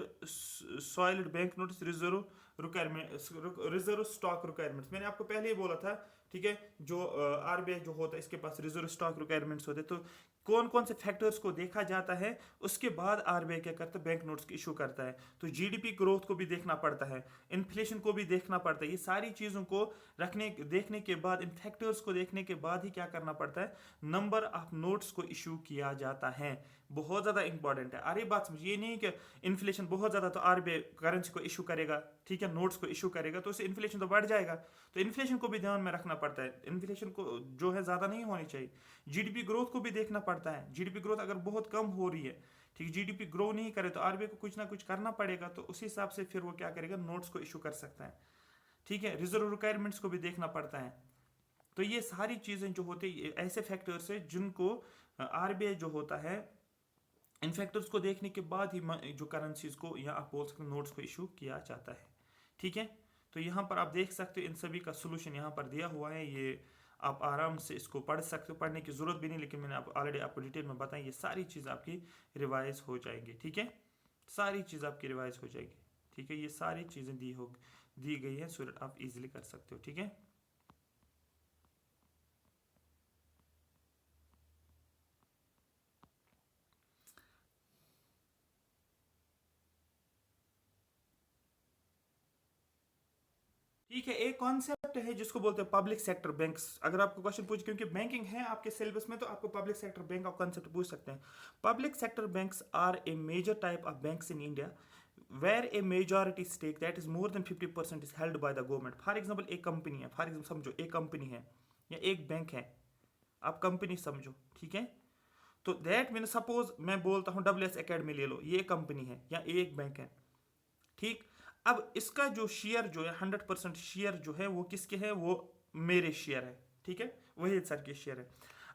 solid bank notes, reserve stock requirements. मैंने आपको पहले ही बोला था, ठीक है, जो RBI जो होता है इसके पास रिजर्व स्टॉक रिक्वायरमेंट्स होते हैं। तो कौन कौन से फैक्टर्स को देखा जाता है, उसके बाद RBI क्या करता है, बैंक नोट्स की इशू करता है। तो GDP ग्रोथ को भी देखना पड़ता है, इन्फ्लेशन को भी देखना पड़ता है, ये सारी चीज़ों को देखने के बाद, इन फैक्टर्स को देखने के बाद ही क्या करना पड़ता है, नंबर ऑफ नोट्स को इशू किया जाता है। बहुत ज़्यादा इंपॉर्टेंट है। अरे बात समझिए, ये नहीं कि इन्फ्लेशन बहुत ज़्यादा तो RBI करेंसी को इशू करेगा, ठीक है, नोट्स को इशू करेगा तो उससे इन्फ्लेशन तो बढ़ जाएगा। तो इन्फ्लेशन को भी ध्यान में रखना पड़ता है, इन्फ्लेशन को जो है ज़्यादा नहीं होनी चाहिए। GDP ग्रोथ को भी देखना पड़ता है, GDP ग्रोथ अगर बहुत कम हो रही है, ठीक, GDP ग्रो नहीं करे तो RBI को कुछ ना कुछ करना पड़ेगा, तो उस हिसाब से फिर वो क्या करेगा, नोट्स को इशू कर सकता है। ठीक है, रिजर्व रिक्वायरमेंट्स को भी देखना पड़ता है। तो ये सारी चीज़ें जो होती है ऐसे फैक्टर्स है जिनको RBI जो होता है, इन फैक्टर्स को देखने के बाद ही जो करेंसीज को या आप बोल सकते नोट्स को इशू किया जाता है। ठीक है, तो यहाँ पर आप देख सकते हो इन सभी का सोल्यूशन यहाँ पर दिया हुआ है, ये आप आराम से इसको पढ़ सकते हो, पढ़ने की ज़रूरत भी नहीं, लेकिन मैंने ऑलरेडी आपको डिटेल में बताई, ये सारी चीज़ आपकी रिवाइज हो जाएंगी। ठीक है, सारी चीज़ आपकी रिवाइज हो जाएगी। ठीक है, ये सारी चीज़ें दी गई है सो दैट आप इजीली कर सकते हो। ठीक है, ठीक है, एक कॉन्सेप्ट है जिसको बोलते हैं पब्लिक सेक्टर बैंक्स। अगर आपको क्वेश्चन पूछ, क्योंकि बैंकिंग है आपके सिलेबस में, तो आपको पब्लिक सेक्टर बैंक का कॉन्सेप्ट पूछ सकते हैं। Public sector banks are a major type of banks in India where a majority stake that is more than 50% is held by the government. For example एक company है, for example समझो एक company है या एक बैंक है, आप company समझो, ठीक है। तो दैट मीन सपोज मैं बोलता हूँ WS एकेडमी ले लो, ये कंपनी है या एक बैंक है, ठीक। अब इसका जो शेयर जो है 100% शेयर जो है वो किसके है, वो मेरे शेयर है, ठीक है, वही सर के शेयर है।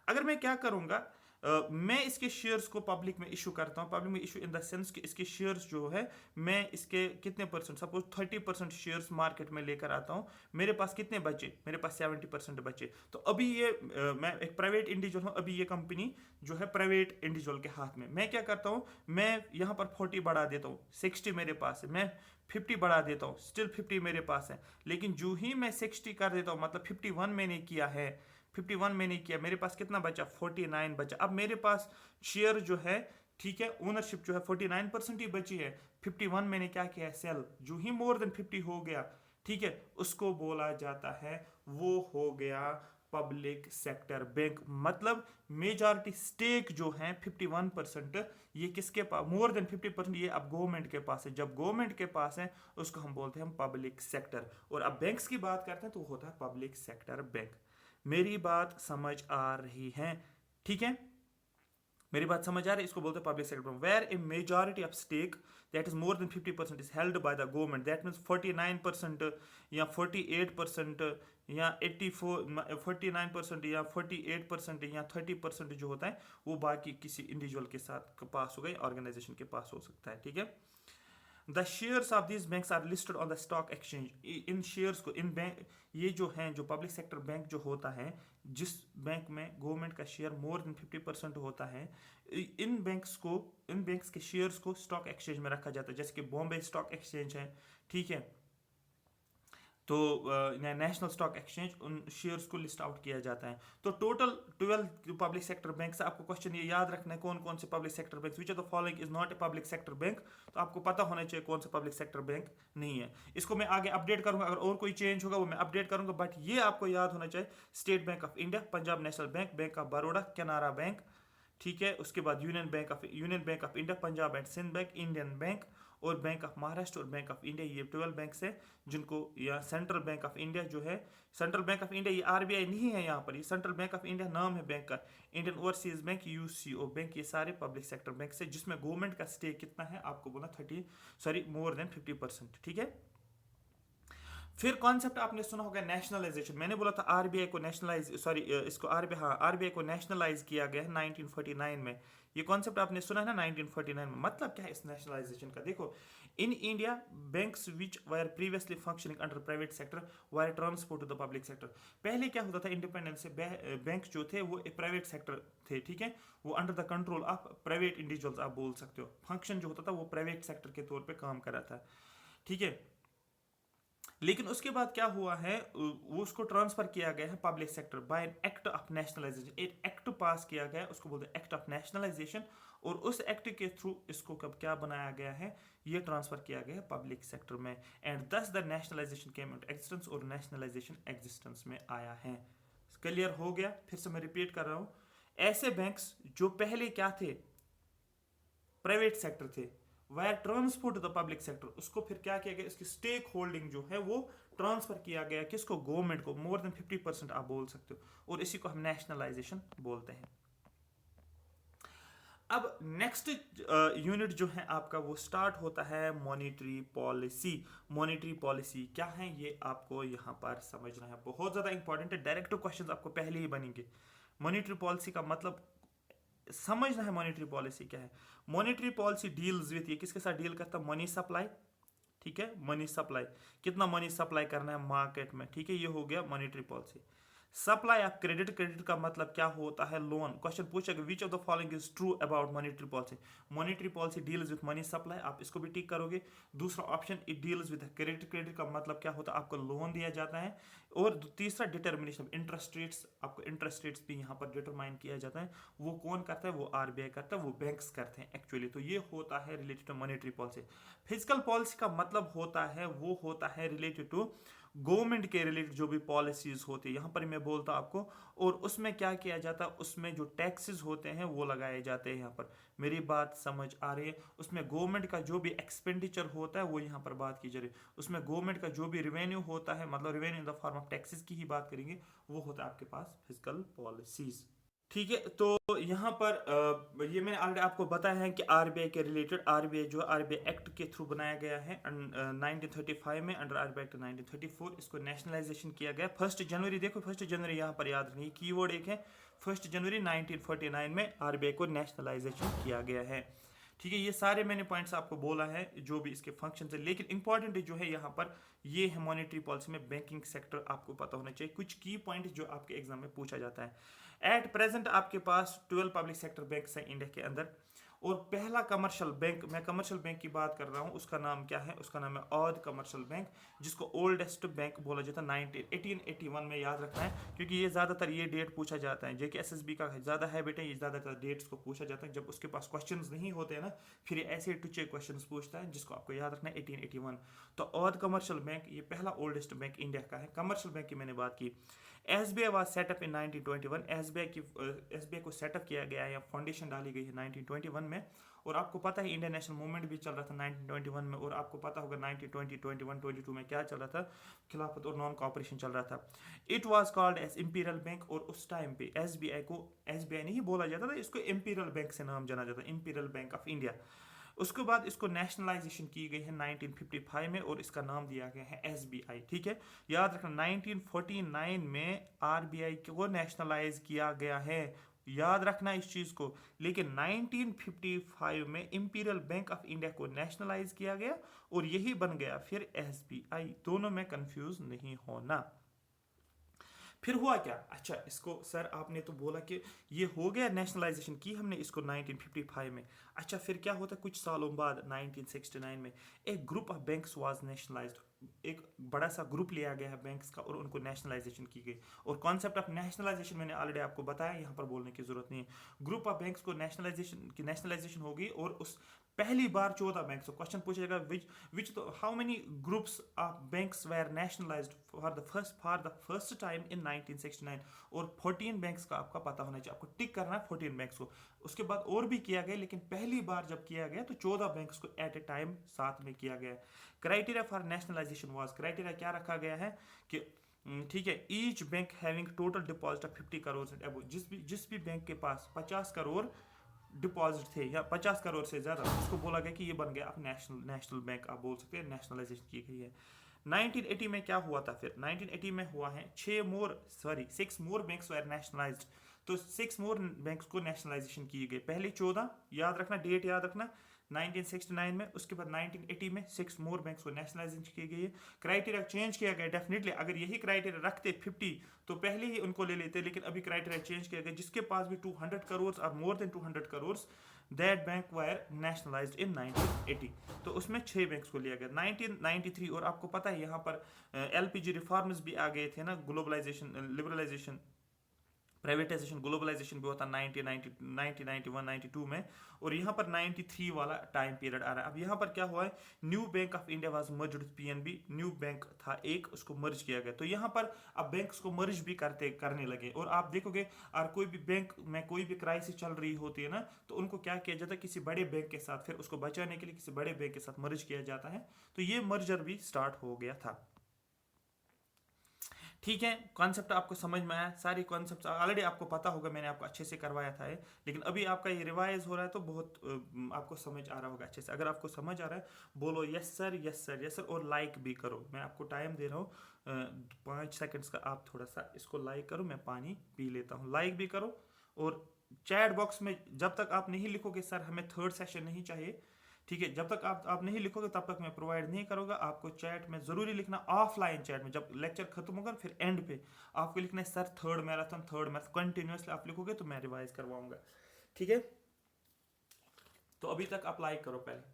अगर मैं क्या करूँगा, मैं इसके शेयर्स को पब्लिक में इशू करता हूँ। पब्लिक में इशू इन द सेंस कि इसके शेयर्स जो है मैं इसके कितने परसेंट, सपोज 30% शेयर्स मार्केट में लेकर आता हूँ, मेरे पास कितने बचे, मेरे पास 70% बचे। तो अभी ये मैं एक प्राइवेट इंडिविजुअल हूँ, अभी ये कंपनी जो है प्राइवेट इंडिविजुअल के हाथ में, मैं क्या करता हूँ, मैं यहाँ पर 40 बढ़ा देता हूँ, 60 मेरे पास है, मैं 50 बढ़ा देता हूँ, स्टिल 50 मेरे पास है। लेकिन जो ही मैं 60 कर देता हूँ, मतलब 51 मैंने किया है, 51 मैंने किया, मेरे पास कितना बचा, 49 बचा। अब मेरे पास शेयर जो है, ठीक है, ओनरशिप जो है 49% ही बची है, 51 मैंने क्या किया है, सेल। जो ही मोर देन 50 हो गया, ठीक है, उसको बोला जाता है, वो हो गया पब्लिक सेक्टर बैंक। मतलब मेजॉरिटी स्टेक जो है 51%, ये किसके पास, मोर देन 50%, ये अब गवर्नमेंट के पास है। जब गवर्नमेंट के पास है उसको हम बोलते हैं पब्लिक सेक्टर। और अब बैंक्स की बात करते हैं तो होता है पब्लिक सेक्टर बैंक। मेरी बात समझ आ रही है? ठीक है, मेरी बात समझ आ रही है? इसको बोलते हैं public sector bank. Where a majority of stake that is more than 50% is held by the government, that means 49% या 48% या 49% या 48% या 30% जो होता है वो बाकी किसी इंडिविजुअल के साथ पास हो गई, ऑर्गेनाइजेशन के पास हो सकता है। ठीक है, the shares of this banks are listed on the stock exchange. इन शेयर्स को, इन बैंक, ये जो हैं, जो पब्लिक सेक्टर बैंक जो होता है, जिस बैंक में गवर्नमेंट का शेयर मोर देन 50% होता है, इन बैंक्स को, इन बैंक्स के शेयर्स को स्टॉक एक्सचेंज में रखा जाता है। जैसे कि बॉम्बे स्टॉक एक्सचेंज है, ठीक है, तो नेशनल स्टॉक एक्सचेंज, उन शेयर्स को लिस्ट आउट किया जाता है। तो टोटल 12 पब्लिक सेक्टर बैंक। आपको क्वेश्चन ये याद रखना है, कौन कौन से public sector bank, which of the following is not a public sector bank. तो आपको पता होना चाहिए कौन सा पब्लिक सेक्टर बैंक नहीं है। इसको मैं आगे अपडेट करूंगा, अगर और कोई चेंज होगा वो मैं अपडेट करूंगा, बट ये आपको याद होना चाहिए, State Bank of India, Punjab National Bank, Bank of Baroda, Canara Bank, ठीक है, उसके बाद Union Bank of India, Punjab and Sind Bank, Indian Bank और बैंक ऑफ महाराष्ट्र और बैंक ऑफ इंडिया। ये 12 बैंक्स है जिनको, या सेंट्रल बैंक ऑफ इंडिया जो है, सेंट्रल बैंक ऑफ इंडिया, ये आरबीआई नहीं है यहाँ पर, ये सेंट्रल बैंक ऑफ इंडिया नाम है बैंक का, Indian overseas bank, UCO bank, ये सारे पब्लिक सेक्टर बैंक है जिसमें गवर्नमेंट का स्टेक कितना है, आपको बोला मोर देन 50%। ठीक है, फिर कॉन्सेप्ट आपने सुना होगा नेशनलाइजेशन। मैंने बोला था आरबीआई को नेशनलाइज, सॉरी इसको आरबीआई को नेशनलाइज किया गया है 1949 में। ये कॉन्सेप्ट आपने सुना है ना 1949 में। मतलब क्या है इस नेशनलाइजेशन का? देखो, in India banks which were previously functioning under private sector were transfer to the public sector. पहले क्या होता था, इंडिपेंडेंस से बैंक जो थे वो एक प्राइवेट सेक्टर थे, ठीक है, वो under the control of private individuals आप बोल सकते हो। फंक्शन जो होता था वो प्राइवेट सेक्टर के तौर पर काम कर रहा था, ठीक है। लेकिन उसके बाद क्या हुआ है, वो उसको ट्रांसफर किया गया है public sector bye an act of nationalisation. एक एक्ट पास किया गया है, उसको बोलते हैं एक्ट ऑफ नेशनलाइजेशन। और उस एक्ट के थ्रू इसको कब क्या बनाया गया है, ये ट्रांसफर किया गया है पब्लिक सेक्टर में। एंड दस the nationalisation came into existence, और नेशनलाइजेशन एग्जिस्टेंस में आया है। क्लियर हो गया? फिर से मैं रिपीट कर रहा हूं, ऐसे बैंक्स जो पहले क्या थे, प्राइवेट सेक्टर थे, were transfer to the public sector, उसको फिर क्या किया गया, इसकी स्टेक होल्डिंग जो है वो ट्रांसफर किया गया किसको, गवर्नमेंट को, मोर देन 50% आप बोल सकते हो, और इसी को हम नेशनलाइजेशन बोलते हैं। अब नेक्स्ट यूनिट जो है आपका वो स्टार्ट होता है मॉनेटरी पॉलिसी। मॉनेटरी पॉलिसी क्या है ये आपको यहाँ पर समझना है, बहुत ज़्यादा इंपॉर्टेंट है। डायरेक्ट क्वेश्चंस आपको पहले ही बनेंगे। मॉनेटरी पॉलिसी का मतलब समझना है, मॉनेटरी पॉलिसी क्या है। मॉनेटरी पॉलिसी डील्स विथ, ये किसके साथ डील करता है, मनी सप्लाई, ठीक है, मनी सप्लाई, कितना मनी सप्लाई करना है मार्केट में, ठीक है, ये हो गया monetary policy. Supply of credit, credit का मतलब क्या होता है, लोन। क्वेश्चन पूछेगा विच of the following is true about monetary policy. Monetary policy deals with money supply, आप इसको भी टिक करोगे। दूसरा option, it deals with credit, credit का मतलब क्या होता है, आपको लोन दिया जाता है। और तीसरा, डिटर्मिनेशन इंटरेस्ट रेट्स, आपको इंटरेस्ट रेट्स भी यहाँ पर डिटरमाइन किया जाता है। वो कौन करता है, वो आरबीआई करता है, वो बैंक्स करते हैं एक्चुअली। तो ये होता है related to monetary policy. Physical policy का मतलब होता है, वो होता है रिलेटेड टू गवर्नमेंट के रिलेटेड जो भी पॉलिसीज होती है, यहाँ पर मैं बोलता हूँ आपको। और उसमें क्या किया जाता है, उसमें जो टैक्सेस होते हैं वो लगाए जाते हैं यहाँ पर। मेरी बात समझ आ रही है? उसमें गवर्नमेंट का जो भी एक्सपेंडिचर होता है वो यहाँ पर बात की जा रही है। उसमें गवर्नमेंट का जो भी रेवेन्यू होता है, मतलब revenue in the form of taxes की ही बात करेंगे, वो होता है आपके पास फिजिकल पॉलिसीज। ठीक है, तो यहाँ पर ये मैंने ऑलरेडी आपको बताया है कि आरबीआई के रिलेटेड, आरबीआई जो आरबीआई एक्ट के थ्रू बनाया गया है 1935 में, अंडर आरबीआई एक्ट 1934 इसको नेशनलाइजेशन किया गया 1 जनवरी। देखो 1 जनवरी यहाँ पर याद रखिए, कीवर्ड एक है 1 जनवरी 1949 में आरबीआई को नेशनलाइजेशन किया गया है। ठीक है, ये सारे मैंने पॉइंट्स आपको बोला है जो भी इसके फंक्शन है, लेकिन इंपॉर्टेंट जो है यहाँ पर ये है मॉनेटरी पॉलिसी में बैंकिंग सेक्टर आपको पता होना चाहिए, कुछ की पॉइंट जो आपके एग्जाम में पूछा जाता है। एट प्रेजेंट आपके पास 12 पब्लिक सेक्टर बैंक है इंडिया के अंदर, और पहला कमर्शियल बैंक, मैं कमर्शियल बैंक की बात कर रहा हूँ, उसका नाम क्या है, उसका नाम है औध कमर्शियल बैंक, जिसको ओल्डेस्ट बैंक बोला जाता है। 1881 में याद रखना है, क्योंकि ये ज़्यादातर ये डेट पूछा जाता है, जेके एसएसबी का ज़्यादा हैबिट है, ये ज़्यादातर डेट्स को पूछा जाता है जब उसके पास क्वेश्चंस नहीं होते हैं ना, फिर ये ऐसे टुचे क्वेश्चंस पूछता है, जिसको आपको याद रखना है 1881। तो औध कमर्शियल बैंक ये पहला ओल्डेस्ट बैंक इंडिया का है। कमर्शियल बैंक की मैंने बात की। SBI was setup in 1921। SBI को सेटअप किया गया है या फाउंडेशन डाली गई है 1921 में। और आपको पता है इंडियन नेशनल मूवमेंट भी चल रहा था 1921 में, और आपको पता होगा 1920, 21, 22 में क्या चल रहा था, खिलाफत और नॉन कॉपरेशन चल रहा था। It was called as Imperial Bank, और उस टाइम पे एसबीआई को एसबीआई नहीं बोला जाता था, इसको इंपीरियल बैंक से नाम जाना जाता है, इंपीरियल बैंक ऑफ इंडिया। उसके बाद इसको नेशनलाइजेशन की गई है 1955 में, और इसका नाम दिया गया है एसबीआई। ठीक है, याद रखना 1949 में आरबीआई को नेशनलाइज किया गया है, याद रखना इस चीज को। लेकिन 1955 में इंपीरियल बैंक ऑफ इंडिया को नेशनलाइज किया गया, और यही बन गया फिर एसबीआई। दोनों में कंफ्यूज नहीं होना। फिर हुआ क्या, अच्छा इसको सर आपने तो बोला कि ये हो गया, नेशनलाइजेशन की हमने इसको 1955 में। अच्छा फिर क्या होता, कुछ सालों बाद 1969 में एक group of banks was nationalised, एक बड़ा सा ग्रुप लिया गया है बैंक्स का, और उनको नेशनलाइजेशन की गई। और कॉन्सेप्ट ऑफ नेशनलाइजेशन मैंने ऑलरेडी आपको बताया, यहाँ पर बोलने की जरूरत नहीं है। ग्रुप ऑफ बैंक्स को नेशनलाइजेशन होगी, और उस पहली बार 14 बैंक से क्वेश्चन पूछा जाएगा, which how many groups of banks were nationalised for the first time in 1969। और 14 बैंक्स का आपका पता होना चाहिए, आपको टिक करना है 14 बैंक्स को। उसके बाद और भी किया गया, लेकिन पहली बार जब किया गया तो 14 बैंक्स को एट ए टाइम साथ में किया गया। Criteria for nationalisation was, criteria क्या रखा गया है कि ठीक है, each bank having total deposit of 50 crore and above, जिस भी बैंक के पास 50 करोड़ डिपॉजिट थे या 50 करोड़ से ज़्यादा, उसको बोला गया कि ये बन गया अब नेशनल बैंक, आप बोल सकते हैं नेशनलाइजेशन की गई है। 1980 में क्या हुआ था, फिर 1980 में हुआ है 6 मोर बैंक्स वर नेशनलाइज्ड। तो 6 मोर बैंक्स को नेशनलाइजेशन की गई, पहले 14 याद रखना, डेट याद रखना 1969 में, उसके बाद 1980 में 6 मोर बैंक्स को नेशनलाइजेशन की गई है। क्राइटेरिया चेंज किया गया, डेफिनेटली अगर यही क्राइटेरिया रखते 50 तो पहले ही उनको ले लेते, लेकिन अभी क्राइटेरिया चेंज किया गया, जिसके पास भी 200 करोड़ और more than 200 crore that bank were nationalised in 1980। तो उसमें 6 बैंक्स को लिया गया 1993। और आपको पता है यहाँ पर एलपीजी रिफॉर्म्स भी आ गए थे ना, ग्लोबलाइजेशन, लिबरलाइजेशन, प्राइवेटाइजेशन, ग्लोबलाइजेशन भी होता 1991 92 में, और यहाँ पर 93 वाला टाइम पीरियड आ रहा है। अब यहाँ पर क्या हुआ है, new bank of India was merged with PNB, new bank था एक, उसको मर्ज किया गया। तो यहाँ पर अब बैंक्स को मर्ज भी करने लगे, और आप देखोगे और कोई भी बैंक में कोई भी क्राइसिस चल रही होती है ना, तो उनको क्या किया जाता है, किसी बड़े बैंक के साथ, फिर उसको बचाने के लिए किसी बड़े बैंक के साथ मर्ज किया जाता है। तो ये मर्जर भी स्टार्ट हो गया था। ठीक है, कॉन्सेप्ट आपको समझ में आया, सारी कॉन्सेप्ट ऑलरेडी आपको पता होगा, मैंने आपको अच्छे से करवाया था ये, लेकिन अभी आपका ये रिवाइज हो रहा है तो बहुत आपको समझ आ रहा होगा अच्छे से। अगर आपको समझ आ रहा है बोलो yes sir, yes sir, yes sir, और लाइक भी करो। मैं आपको टाइम दे रहा हूँ 5 सेकंड्स का, आप थोड़ा सा इसको लाइक करो, मैं पानी पी लेता हूँ। लाइक भी करो, और चैट बॉक्स में जब तक आप नहीं लिखोगे सर हमें थर्ड सेशन नहीं चाहिए, ठीक है, जब तक आप नहीं लिखोगे तब तक मैं प्रोवाइड नहीं करूँगा। आपको चैट में ज़रूरी लिखना, ऑफलाइन चैट में, जब लेक्चर खत्म होगा फिर एंड पे आपको लिखना है सर थर्ड मैराथन कंटिन्यूसली आप लिखोगे तो मैं रिवाइज करवाऊंगा। ठीक है, तो अभी तक आप लाइक करो पहले।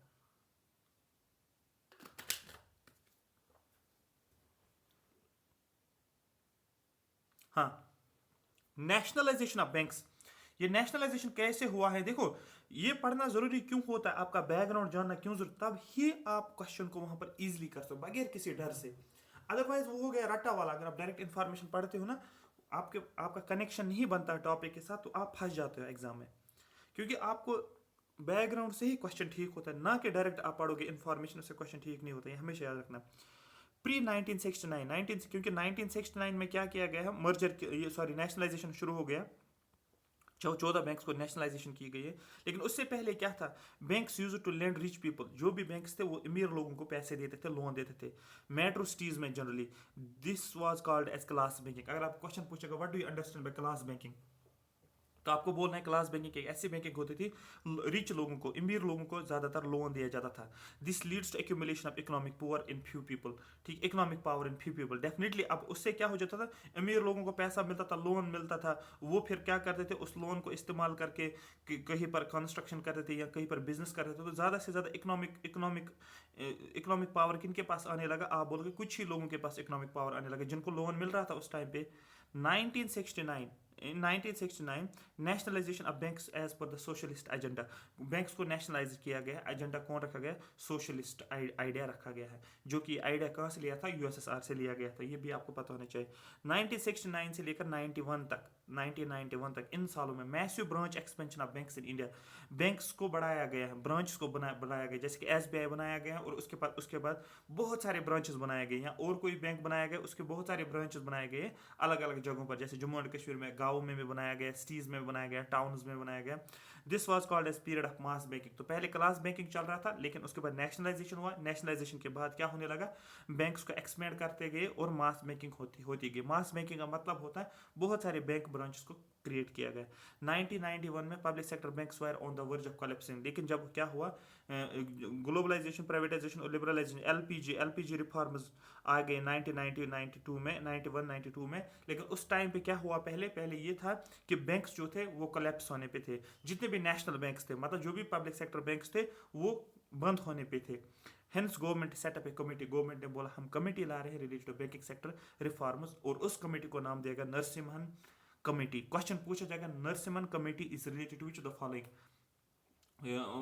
हाँ, नेशनलाइजेशन ऑफ बैंक्स, ये नेशनलाइजेशन कैसे हुआ है, देखो ये पढ़ना जरूरी क्यों होता है, आपका बैकग्राउंड जानना क्यों जरूरी, तब ही आप क्वेश्चन को वहां पर इजीली कर सकते हो बगैर किसी डर से। अदरवाइज वो हो गया रट्टा वाला, अगर आप डायरेक्ट इन्फॉर्मेशन पढ़ते हो ना, आपका कनेक्शन नहीं बनता है टॉपिक के साथ, तो आप फंस जाते हो एग्जाम में, क्योंकि आपको बैकग्राउंड से ही क्वेश्चन ठीक होता है, ना कि डायरेक्ट आप पढ़ोगे इन्फॉर्मेशन से क्वेश्चन ठीक नहीं होता है, हमेशा याद रखना। प्री 1969 क्योंकि 1969 में क्या किया गया है, मर्जर, सॉरी नेशनलाइजेशन शुरू हो गया 14 बैंक्स को नेशनलाइजेशन की गई है। लेकिन उससे पहले क्या था, banks use to lend rich people, जो भी बैंक्स थे वो अमीर लोगों को पैसे देते थे, लोन देते थे मेट्रो सिटीज में generally. This was called as class banking. अगर आप क्वेश्चन पूछेगा what do you understand by class banking, तो आपको बोलना है क्लास बैंकिंग एक ऐसी बैंकिंग होती थी, रिच लोगों को, अमीर लोगों को ज़्यादातर लोन दिया जाता था। This leads to accumulation of economic power in few people. ठीक, economic power in few people definitely. अब उससे क्या हो जाता था, अमीर लोगों को पैसा मिलता था, लोन मिलता था, वो फिर क्या करते थे, उस लोन को इस्तेमाल करके कहीं पर कंस्ट्रक्शन करते थे या कहीं पर बिजनेस करते थे। तो ज़्यादा से ज़्यादा इकोनॉमिक पावर किन के पास आने लगा, आप बोलोगे कुछ ही लोगों के पास इकोनॉमिक पावर आने लगा जिनको लोन मिल रहा था उस टाइम पे। 1969, in 1969 nationalisation of banks as per the socialist agenda. Banks को नेशनलाइज किया गया, एजेंडा कौन रखा गया, सोशलिस्ट आइडिया रखा गया है, जो कि आइडिया कहाँ से लिया था, यूएसएसआर से लिया गया था। ये भी आपको पता होना चाहिए। 1969 से लेकर 91 तक, 1991 तक, इन सालों में massive branch expansion of banks in India. Banks को बढ़ाया गया है, ब्रांच को बढ़ाया गया, जैसे कि एसबीआई बनाया गया है और उसके बाद बहुत सारे ब्रांचेस बनाए गए, या और कोई बैंक बनाया गया उसके बहुत सारे ब्रांचेस बनाए गए अलग अलग जगहों पर, जैसे जम्मू एंड कश्मीर में गाँव में भी बनाया गया, सिटीज़ में बनाया गया, टाउन्स में बनाया गया। This was called as period of mass banking. तो पहले क्लास बैंकिंग चल रहा था, लेकिन उसके बाद नेशनलाइजेशन हुआ। नेशनलाइजेशन के बाद क्या होने लगा, बैंक्स को एक्सपेंड करते गए और मास बैंकिंग होती गई। मास बैंकिंग का मतलब होता है बहुत सारे बैंक ब्रांचेस को क्रिएट किया गया। 1991 में public sector banks were on the verge of collapsing. लेकिन जब क्या हुआ, ग्लोबलाइजेशन, प्राइवेटाइजेशन और लिबरलाइजेशन, एलपीजी रिफॉर्म्स आ गए 1992 में, 92 में। लेकिन उस टाइम पे क्या हुआ, पहले ये था कि बैंक्स जो थे वो कोलैप्स होने पे थे। जितने भी नेशनल बैंक्स थे, मतलब जो भी पब्लिक सेक्टर बैंक्स थे, वो बंद होने पे थे। Hence government set up a committee. Government ने बोला हम कमेटी ला रहे हैं related to banking sector reforms, और उस कमेटी को नाम दिया गया नरसिम्हन कमेटी। क्वेश्चन पूछा जाएगा, Narasimham committee is related to which of the following,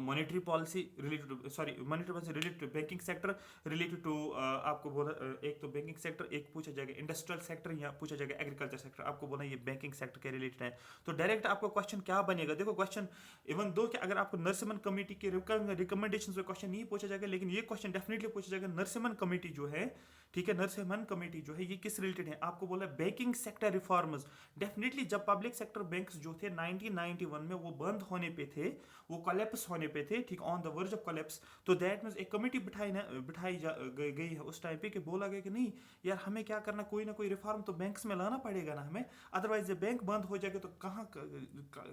monetary policy related to banking sector, related to आपको बोला एक तो बैंकिंग सेक्टर, एक पूछा जाएगा इंडस्ट्रियल सेक्टर, या पूछा जाएगा एग्रीकल्चर सेक्टर। आपको बोला ये बैंकिंग सेक्टर के रिलेटेड है। तो डायरेक्ट आपको क्वेश्चन क्या बनेगा, देखो क्वेश्चन इवन दो कि अगर आपको नरसिम्हन कमेटी के रिकमेंडेशन पे क्वेश्चन नहीं पूछा जाएगा, लेकिन ये क्वेश्चन डेफिनेटली पूछा जाएगा नरसिम्हन कमेटी जो है, ठीक है, नरसिम्हन कमेटी जो है ये किस रिलेटेड है। आपको बोला बैंकिंग सेक्टर रिफॉर्म्स। डेफिनेटली जब पब्लिक सेक्टर बैंक्स जो थे 1991 में वो बंद होने पे थे, वो कोलैप्स होने पे थे, ठीक, on the verge of collapse. तो दैट मींस एक कमेटी बिठाई गई है उस टाइम पे, कि बोला गया कि नहीं यार हमें क्या करना, कोई ना कोई रिफॉर्म तो बैंक्स में लाना पड़ेगा ना हमें, अदरवाइज जब बैंक बंद हो जाएगा तो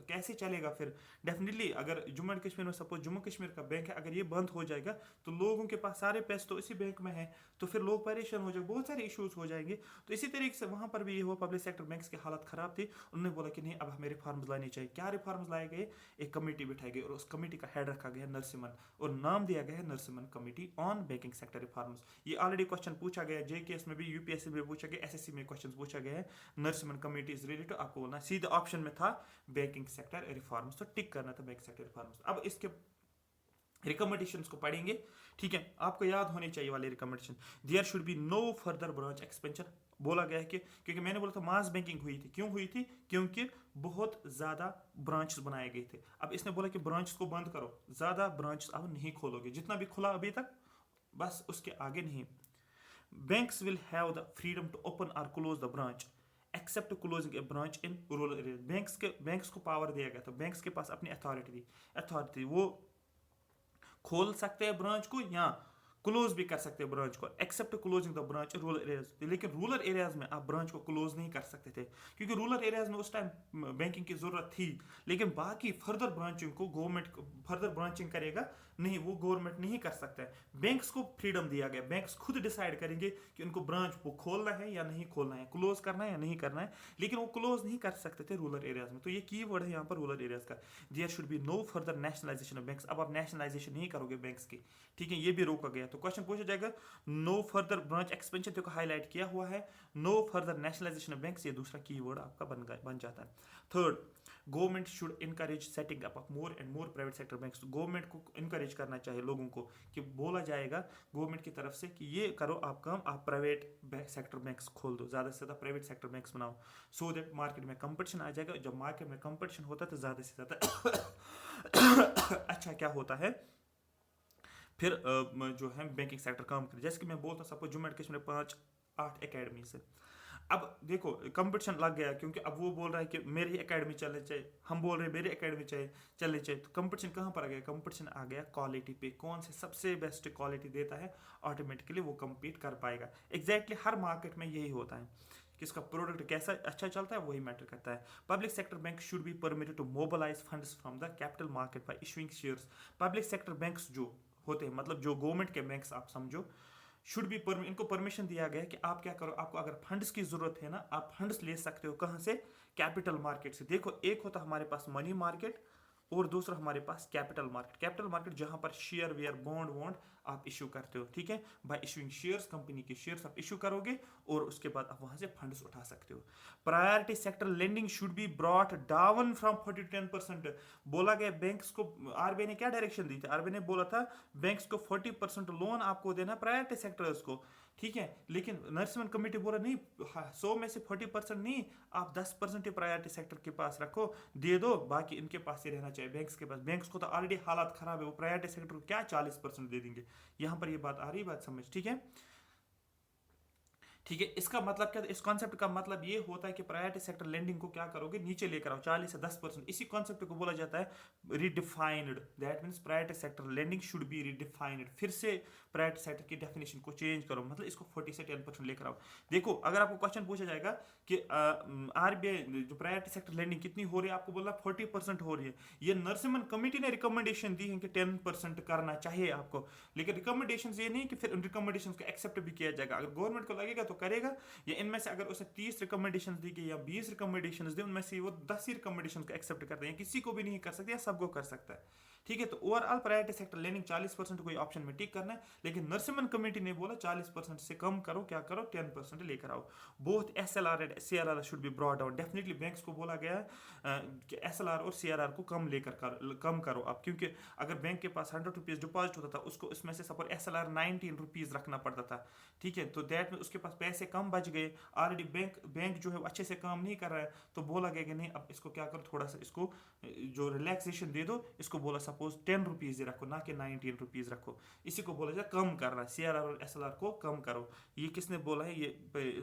कैसे चलेगा फिर। डेफिनेटली अगर जम्मू एंड कश्मीर में सपोज जम्मू कश्मीर का बैंक है, अगर ये बंद हो जाएगा तो लोगों के पास सारे पैसे तो इसी बैंक में है, तो फिर लोग परेशान हो जाएंगे, बहुत सारे इश्यूज हो जाएंगे। तो इसी तरीके से वहां पर भी ये हुआ, पब्लिक सेक्टर बैंक्स की हालत खराब थी, उन्होंने बोला कि नहीं अब हमें रिफॉर्म्स लाने चाहिए। क्या रिफॉर्म्स लाए गए, एक कमेटी बिठाई गई और उस कमेटी का हेड रखा गया नरसिम्हन, और नाम दिया गया है Narasimhan committee on banking sector reforms. ये ऑलरेडी क्वेश्चन पूछा गया, जेकेएस में भी, यूपीएससी में पूछा गया, एसएससी में क्वेश्चन पूछा गया है। नरसिम्हन कमेटी इज रिलेटेड, आपको बोलना सीधा ऑप्शन में था बैंकिंग सेक्टर रिफॉर्म्स, तो टिक करना था बैंकिंग सेक्टर रिफॉर्म्स। अब इसके रिकमेंडेशंस को पढ़ेंगे, ठीक है, आपको याद होने चाहिए वाले recommendation. There should be no further branch expansion. बोला गया है कि, क्योंकि मैंने बोला था मास बैंकिंग हुई थी, क्यों हुई थी, क्योंकि बहुत ज़्यादा ब्रांचेस बनाए गए थे। अब इसने बोला कि ब्रांचेस को बंद करो, ज़्यादा ब्रांचेस अब नहीं खोलोगे, जितना भी खुला अभी तक बस उसके आगे नहीं। Banks will have the freedom to open और close the branch except closing a branch in rural area. Banks को पावर दिया गया था, बैंक्स के पास अपनी अथॉरिटी वो खोल सकते हैं ब्रांच को या क्लोज भी कर सकते हैं ब्रांच को, except closing the branch rural areas. लेकिन रूरल एरियाज में आप ब्रांच को क्लोज नहीं कर सकते थे, क्योंकि रूरल एरियाज में उस टाइम बैंकिंग की जरूरत थी। लेकिन बाकी फर्दर ब्रांचिंग को गवर्नमेंट फर्दर ब्रांचिंग करेगा नहीं, वो गवर्नमेंट नहीं कर सकता है। बैंक्स को फ्रीडम दिया गया, बैंक्स खुद डिसाइड करेंगे कि उनको ब्रांच को खोलना है या नहीं खोलना है, क्लोज करना है या नहीं करना है, लेकिन वो क्लोज नहीं कर सकते थे रूरल एरियाज में। तो ये की वर्ड है यहाँ पर रूरल एरियाज का। There should be no further nationalisation of banks. अब आप नेशनलाइजेशन नहीं करोगे बैंक्स की, ठीक है, ये भी रोका गया। तो क्वेश्चन पूछा जाएगा नो फर्दर ब्रांच एक्सपेंशन, देखो हाईलाइट किया हुआ है, no further nationalisation of banks, ये दूसरा कीवर्ड आपका बन जाता है। Third, government should encourage setting up of more and more private sector banks. Government को इनकरेज करना चाहिए लोगों को, कि बोला जाएगा गवर्नमेंट की तरफ से कि ये करो आप काम, आप प्राइवेट सेक्टर बैंक्स खोल दो, ज़्यादा से ज़्यादा प्राइवेट सेक्टर बैंक्स बनाओ, सो दैट मार्केट में कंपटीशन आ जाएगा। जब मार्केट में कंपटीशन होता है तो ज़्यादा से ज़्यादा अच्छा क्या होता है, फिर जो है बैंकिंग सेक्टर काम करे। जैसे कि मैं बोलता हूँ, सपोज जम्मू एंड कश्मीर में 5-8 अकेडमीज है। अब देखो कंपटीशन लग गया, क्योंकि अब वो बोल रहा है कि मेरी एकेडमी चलनी चाहिए, हम बोल रहे हैं मेरी एकेडमी चाहिए चलनी चाहिए, तो कंपटीशन कहाँ पर आ गया? कंपटीशन आ गया क्वालिटी पे, कौन से सबसे बेस्ट क्वालिटी देता है ऑटोमेटिकली वो compete कर पाएगा। एग्जैक्टली हर मार्केट में यही होता है कि इसका प्रोडक्ट कैसा अच्छा चलता है वही मैटर करता है। Public sector bank should be permitted to mobilise funds from the capital market by issuing shares. Public sector banks जो होते हैं, मतलब जो गवर्नमेंट के बैंक्स आप समझो, शुड बी इनको परमिशन दिया गया है कि आप क्या करो, आपको अगर फंड्स की जरूरत है ना, आप फंड्स ले सकते हो कहाँ से? कैपिटल मार्केट से। देखो एक होता हमारे पास मनी मार्केट और दूसरा हमारे पास कैपिटल मार्केट। कैपिटल मार्केट जहां पर शेयर वेयर बॉन्ड वॉन्ड आप इशू करते हो, ठीक है, बाय इशूइंग शेयर्स, कंपनी के शेयर्स आप इशू करोगे और उसके बाद आप वहां से फंड्स उठा सकते हो। Priority sector lending should be brought down from 40 to 10%। बोला गया बैंक्स को, आरबीआई ने क्या डायरेक्शन दी थी? आरबीआई ने बोला था बैंक्स को 40% लोन आपको देना प्रायोरिटी सेक्टर्स को, ठीक है, लेकिन नरसिम्हन कमेटी बोला नहीं, 100 में से 40% नहीं, आप 10% ही प्रायोरिटी सेक्टर के पास रखो, दे दो, बाकी इनके पास ही रहना चाहिए, बैंक्स के पास। बैंक्स को तो ऑलरेडी हालात खराब है, वो प्रायोरिटी सेक्टर को क्या 40% दे देंगे? यहाँ पर ये बात आ रही, बात समझ, ठीक है। ठीक है, इसका मतलब क्या? इस कॉन्सेप्ट का मतलब ये होता है कि प्रायोरिटी सेक्टर लेंडिंग को क्या करोगे, नीचे लेकर आओ 40 से 10%। इसी कॉन्सेप्ट को बोला जाता है redefined. That means priority sector lending should be redefined. फिर से प्रायोरिटी सेक्टर की डेफिनेशन को चेंज करो, मतलब इसको 40 से 10% लेकर आओ। देखो अगर आपको क्वेश्चन पूछा जाएगा कि आरबीआई जो प्रायोरिटी सेक्टर लेंडिंग कितनी हो रही है, आपको बोला 40% हो रही है। ये नरसिम्हन कमेटी ने रिकमेंडेशन दी है कि 10% करना चाहिए आपको, लेकिन रिकमेंडेशन ये नहीं कि फिर उन रिकमेंडेशन को एक्सेप्ट भी किया जाएगा। अगर गवर्नमेंट को लगेगा तो करेगा, या इनमें से अगर उसे 30 रिकमेंडेशन दी गई या 20 रिकमेंडेशन दी, उनमें से वो 10 ही रिकमेंडेशन को एक्सेप्ट करते हैं, किसी को भी नहीं कर सकते या सबको कर सकता है, ठीक है। तो ओवरऑल प्रायोरिटी सेक्टर लेंडिंग 40% कोई ऑप्शन में टिक करना है, लेकिन नरसिम्हन कमेटी ने बोला 40% से कम करो, क्या करो, 10% लेकर आओ। Both SLR and CRR should be brought down. Definitely banks को बोला गया है कि एसएलआर और सीआरआर को कम करो आप, क्योंकि अगर बैंक के पास 100 रुपीज़ डिपॉजिट होता था, उसको उसमें से सपोज एसएलआर 19 रुपीज़ रखना पड़ता था, ठीक है, तो दैट में उसके पास पैसे कम बच गए। ऑलरेडी बैंक जो है अच्छे से काम नहीं कर रहा है, तो बोला गया कि नहीं अब इसको क्या करो, थोड़ा सा इसको जो रिलैक्सेशन दे दो, इसको बोला सपोज 10 रुपीज़ रखो, ना कि 19 रुपीज़ रखो। इसी को बोला जाए कम करना, सीआरआर और एसएलआर को कम करो। ये किसने बोला है? ये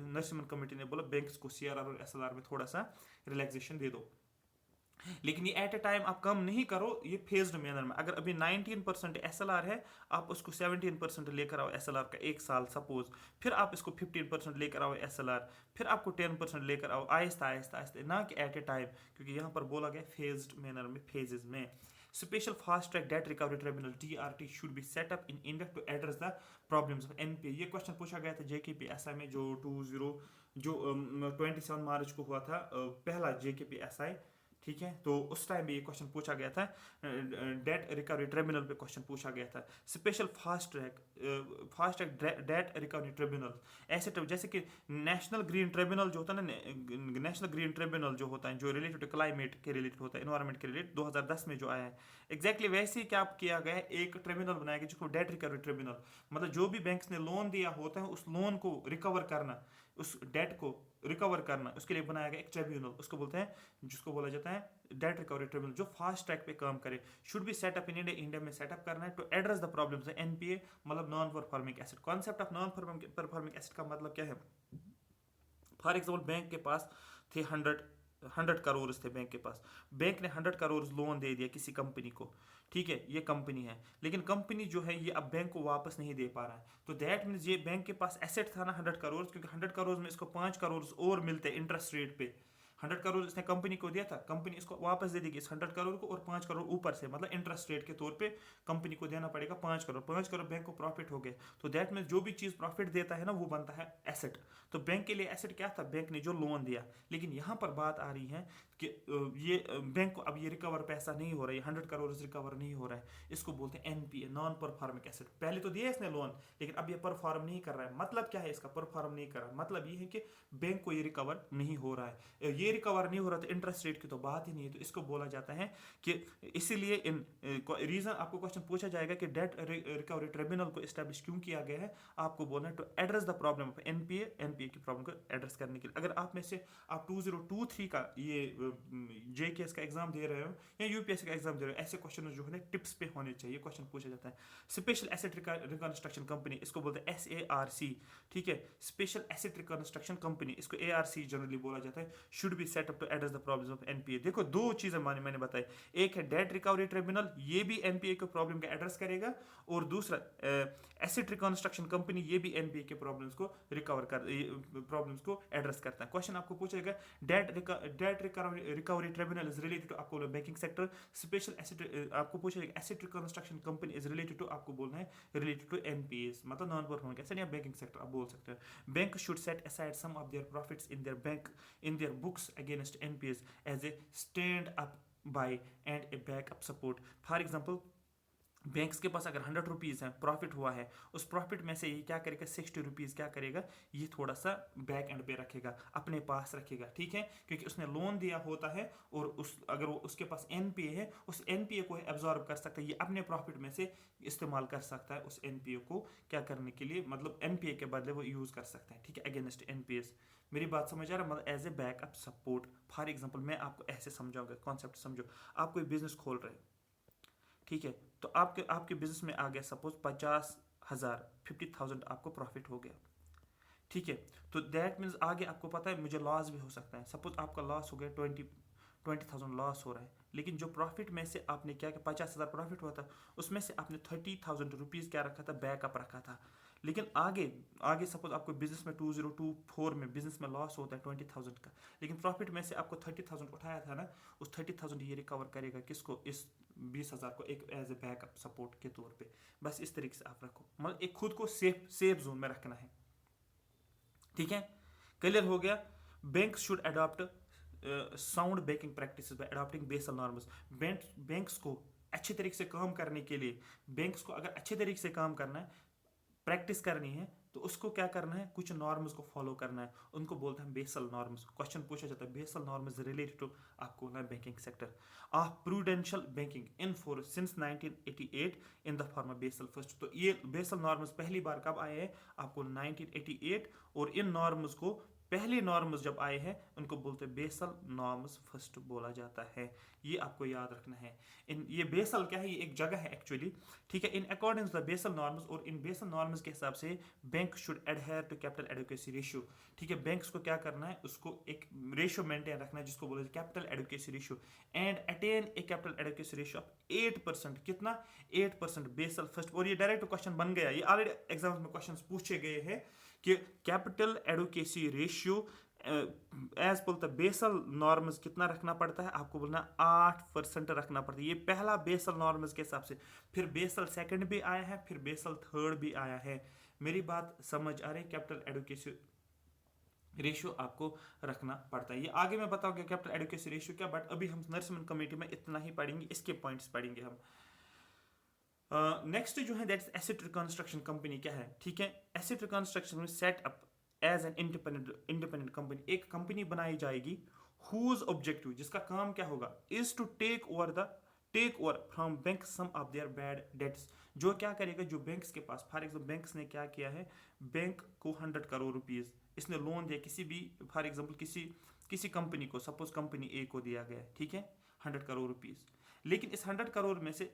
नरसिम्हन कमेटी ने बोला बैंक्स को सीआरआर और एसएलआर में थोड़ा सा रिलैक्सेशन दे दो, लेकिन ये एट ए टाइम आप कम नहीं करो, ये फेज्ड मैनर में। अगर अभी 19% एसएलआर है, आप उसको 17% लेकर आओ एसएलआर का एक साल सपोज, फिर आप इसको 15% लेकर आओ एसएलआर, फिर आपको 10% लेकर आओ, आहिस्ता आहिस्ता आहिस्ता, ना कि एट ए टाइम, क्योंकि यहाँ पर बोला गया फेज्ड मैनर में, फेजेस में। Special fast track debt recovery tribunal TRT should be set up in India to address the problems of NPA. ये क्वेश्चन पूछा गया था जेकेपीएसआई में, जो 27 मार्च को हुआ था, पहला जेकेपीएसआई, ठीक है। तो उस टाइम भी ये क्वेश्चन पूछा गया था, डेट रिकवरी ट्रिब्यूनल पे क्वेश्चन पूछा गया था। Special fast track debt recovery tribunal, ऐसे जैसे कि नेशनल ग्रीन ट्रिब्यूनल जो होता है ना, नेशनल ग्रीन ट्रिब्यूनल जो होता है, जो रिलेटेड टू क्लाइमेट के रिलेटेड होता है, एनवायरमेंट के रिलेटेड, 2010 में जो आया है, एग्जैक्टली वैसे ही क्या किया गया है, एक ट्रिब्यूनल बनाया गया जिसको डेट रिकवरी ट्रिब्यूनल, मतलब जो भी बैंक्स ने लोन दिया होता है उस लोन को रिकवर करना, उस डेट को रिकवर करना, उसके लिए बनाया गया एक ट्रिब्यूनल, उसको बोलते हैं, जिसको बोला जाता है डेट रिकवरी ट्रिब्यूनल, जो फास्ट ट्रैक पे काम करे। Should be setup in India, India में सेटअप करना है to address the problems. NPA मतलब non performing asset. Concept of non performing asset का मतलब क्या है? फॉर एग्जाम्पल बैंक के पास थे 100 करोड़ थे बैंक के पास, बैंक ने 100 करोड़ लोन दे दिया किसी कंपनी को, ठीक है, ये कंपनी है, लेकिन कंपनी जो है ये अब बैंक को वापस नहीं दे पा रहा है, तो दैट मीन्स ये बैंक के पास एसेट था ना 100 करोड़, क्योंकि 100 करोड़ में इसको 5 करोड़ और मिलते हैं इंटरेस्ट रेट पे। 100 करोड़ इसने कंपनी को दिया था, कंपनी इसको वापस दे देगी इस 100 करोड़ को, और 5 करोड़ ऊपर से, मतलब इंटरेस्ट रेट के तौर पे कंपनी को देना पड़ेगा 5 करोड़। 5 करोड़ बैंक को प्रॉफिट हो गए, तो दैट मीन्स जो भी चीज़ प्रॉफिट देता है ना वो बनता है एसेट। तो बैंक के लिए एसेट क्या था? बैंक ने जो लोन दिया। लेकिन यहाँ पर बात आ रही है कि ये बैंक को अब ये रिकवर पैसा नहीं हो रहा है, 100 करोड़ रिकवर नहीं हो रहा है, इसको बोलते हैं एनपीए, नॉन परफॉर्मिंग एसेट। पहले तो दिया इसने लोन, लेकिन अब ये परफॉर्म नहीं कर रहा है। मतलब क्या है इसका? परफॉर्म नहीं कर रहा, मतलब ये है कि बैंक को ये रिकवर नहीं हो रहा है। ये रिकवर नहीं हो रहा तो इंटरेस्ट रेट की तो बात ही नहीं है। तो इसको बोला जाता है कि इसीलिए इन रीजन आपको क्वेश्चन पूछा जाएगा कि डेट रिकवरी ट्रिब्यूनल को एस्टेब्लिश क्यों किया गया है, आपको बोलना है to address the problem of NPA की प्रॉब्लम को एड्रेस करने के लिए। अगर आप में से आप 2023 का ये जेकेएस का एग्जाम दे रहे हो या यूपीएससी का एग्जाम दे रहे हो, ऐसे क्वेश्चन जो है टिप्स पे होने चाहिए, क्वेश्चन पूछा जाता है। स्पेशल एसेट रिकंस्ट्रक्शन कंपनी, इसको बोलते हैं SARC, ठीक है, स्पेशल एसेट रिकंस्ट्रक्शन कंपनी, इसको ARC जनरली बोला जाता है, should be set up to address the problems of NPA. देखो दो चीजें मैंने बताई, एक है डेट रिकवरी ट्रिब्यूनल, ये भी एनपीए के प्रॉब्लम का एड्रेस करेगा, और दूसरा एसेट रिकंस्ट्रक्शन कंपनी, ये भी एनपीए के प्रॉब्लम्स को प्रॉब्लम्स को एड्रेस करता है। क्वेश्चन आपको पूछेगा debt recovery tribunal is related to, आपको बैंकिंग सेक्टर, स्पेशल एसेट आपको पूछेगा asset reconstruction company is related to, आपको बोलना है रिलेटेड टू एनपीएस, मतलब नॉन परफॉर्मिंग एसेट या बैंकिंग सेक्टर आप बोल सकते हैं। Bank should set aside some of their profits in their books against NPAs as a stand up by and a backup support. For example, banks के पास अगर 100 rupees है, profit हुआ है, उस प्रॉफिट में से ये क्या करेगा, 60 रुपीज़ क्या करेगा, ये थोड़ा सा बैक एंड पे रखेगा, अपने पास रखेगा, ठीक है, क्योंकि उसने लोन दिया होता है, और अगर वो उसके पास एनपीए है, उस एनपीए को एब्जॉर्ब कर सकता है, ये अपने प्रॉफिट में से इस्तेमाल कर सकता है उस एनपीए को क्या करने के लिए, मतलब एनपीए के बदले वो यूज़ कर सकता है, ठीक है, अगेंस्ट एनपीएस। मेरी बात समझ आ रहा है, मतलब as a backup support. For example मैं आपको ऐसे समझाऊंगा, कॉन्सेप्ट समझो, आप कोई बिजनेस खोल रहे हो, ठीक है, तो आपके बिजनेस में आ गया सपोज 50,000, 50,000 आपको प्रॉफिट हो गया, ठीक है, तो दैट मीन्स आगे आपको पता है मुझे लॉस भी हो सकता है। सपोज आपका लॉस हो गया 20,000 लॉस हो रहा है, लेकिन जो प्रॉफिट में से आपने क्या 50,000 प्रॉफिट हुआ था, उसमें से आपने 30,000 रुपीज़ क्या रखा था, बैकअप रखा था। लेकिन आगे सपोज आपको बिजनेस में 2024 में बिजनेस में लॉस होता है 20,000 का, लेकिन प्रॉफिट में से आपको 30,000 उठाया था ना, उस 30,000 ये रिकवर करेगा किसको, इस 20,000 को, एक एज ए बैकअप सपोर्ट के तौर पे। बस इस तरीके से आप रखो, मतलब एक खुद को सेफ जोन में रखना है, ठीक है, क्लियर हो गया। Bank should adopt sound banking practice by adopting Basel norms. Banks को अच्छे तरीके से काम करने के लिए, बैंक्स को अगर अच्छे तरीके से काम करना है, प्रैक्टिस करनी है, तो उसको क्या करना है, कुछ नॉर्म्स को फॉलो करना है, उनको बोलते हैं बेसल नॉर्म्स। क्वेश्चन पूछा जाता है बेसल नॉर्म्स रिलेटेड टू, आपको ना banking sector of prudential banking in force since 1988 in the form of Basel first. तो ये बेसल नॉर्म्स पहली बार कब आए हैं, आपको 1988, और इन नॉर्म्स को पहले नॉर्म्स जब आए हैं उनको बोलते हैं बेसल नॉर्म्स फर्स्ट बोला जाता है, ये आपको याद रखना है। ये बेसल क्या है, ये एक जगह है एक्चुअली, ठीक है। In according to the Basel norms, और इन बेसल नॉर्म्स के हिसाब से bank should adhere to capital adequacy ratio, ठीक है, बैंक्स को क्या करना है, उसको एक रेशियो मेंटेन रखना है जिसको बोलते हैं capital adequacy ratio, and attain A capital adequacy ratio of 8%, कितना 8% बेसल फर्स्ट। और ये डायरेक्ट क्वेश्चन बन गया, ये ऑलरेडी एग्जाम में क्वेश्चन पूछे गए हैं कि capital adequacy ratio as per the Basel norms कितना रखना पड़ता है, आपको बोलना 8% रखना पड़ता है। ये पहला बेसल नॉर्म्स के हिसाब से, फिर बेसल सेकंड भी आया है, फिर बेसल थर्ड भी आया है। मेरी बात समझ आ रही है, कैपिटल एडुकेसी रेशियो आपको रखना पड़ता है। ये आगे मैं बताऊंगा कैपिटल एडुकेसी रेशियो क्या, बट अभी हम नर्सिंग कमेटी में इतना ही पढ़ेंगे, इसके पॉइंट्स पढ़ेंगे हम। नेक्स्ट जो है दैट्स एसेट रिकंस्ट्रक्शन कंपनी क्या है, ठीक है, एसेट रिकंस्ट्रक्शन में set up as an independent company, एक कंपनी बनाई जाएगी हुज ऑब्जेक्टिव, जिसका काम क्या होगा, is to take over from bank some of their bad debts. जो क्या करेगा, जो बैंक्स के पास, फॉर एग्जाम्पल बैंक्स ने क्या किया है, बैंक को 100 करोड़ रुपीज इसने लोन दिया किसी भी, फॉर एग्जाम्पल किसी कंपनी को, सपोज कंपनी ए को दिया गया, ठीक है, 100 करोड़ रुपीज, लेकिन इस 100 करोड़ में से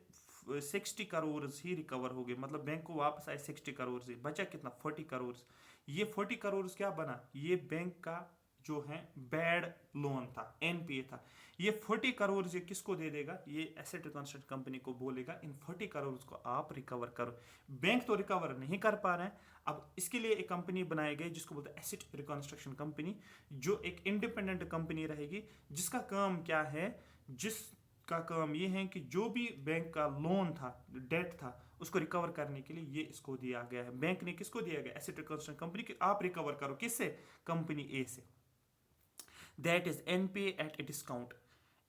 60 करोड़ ही रिकवर हो गए, मतलब बैंक को वापस आए 60 करोड़ से, बचा कितना 40 करोड़। ये 40 करोड़ क्या बना, ये बैंक का जो है बैड लोन था, एनपीए था। ये 40 करोड़ ये किसको दे देगा, ये एसेट रिकंस्ट्रक्शन कंपनी को बोलेगा इन 40 करोड़ को आप रिकवर करो। बैंक तो रिकवर नहीं कर पा रहे हैं, अब इसके लिए एक कंपनी बनाई गई जिसको बोलते हैं एसेट रिकंस्ट्रक्शन कंपनी, जो एक इंडिपेंडेंट कंपनी रहेगी, जिसका काम क्या है, जिसका काम ये है कि जो भी बैंक का लोन था, डेट था, उसको रिकवर करने के लिए ये इसको दिया गया है। बैंक ने किसको दिया गया, एसेट रिकंस्ट्रक्शन कंपनी कि आप रिकवर करो, किससे, कंपनी ए से। That is NPA at a discount,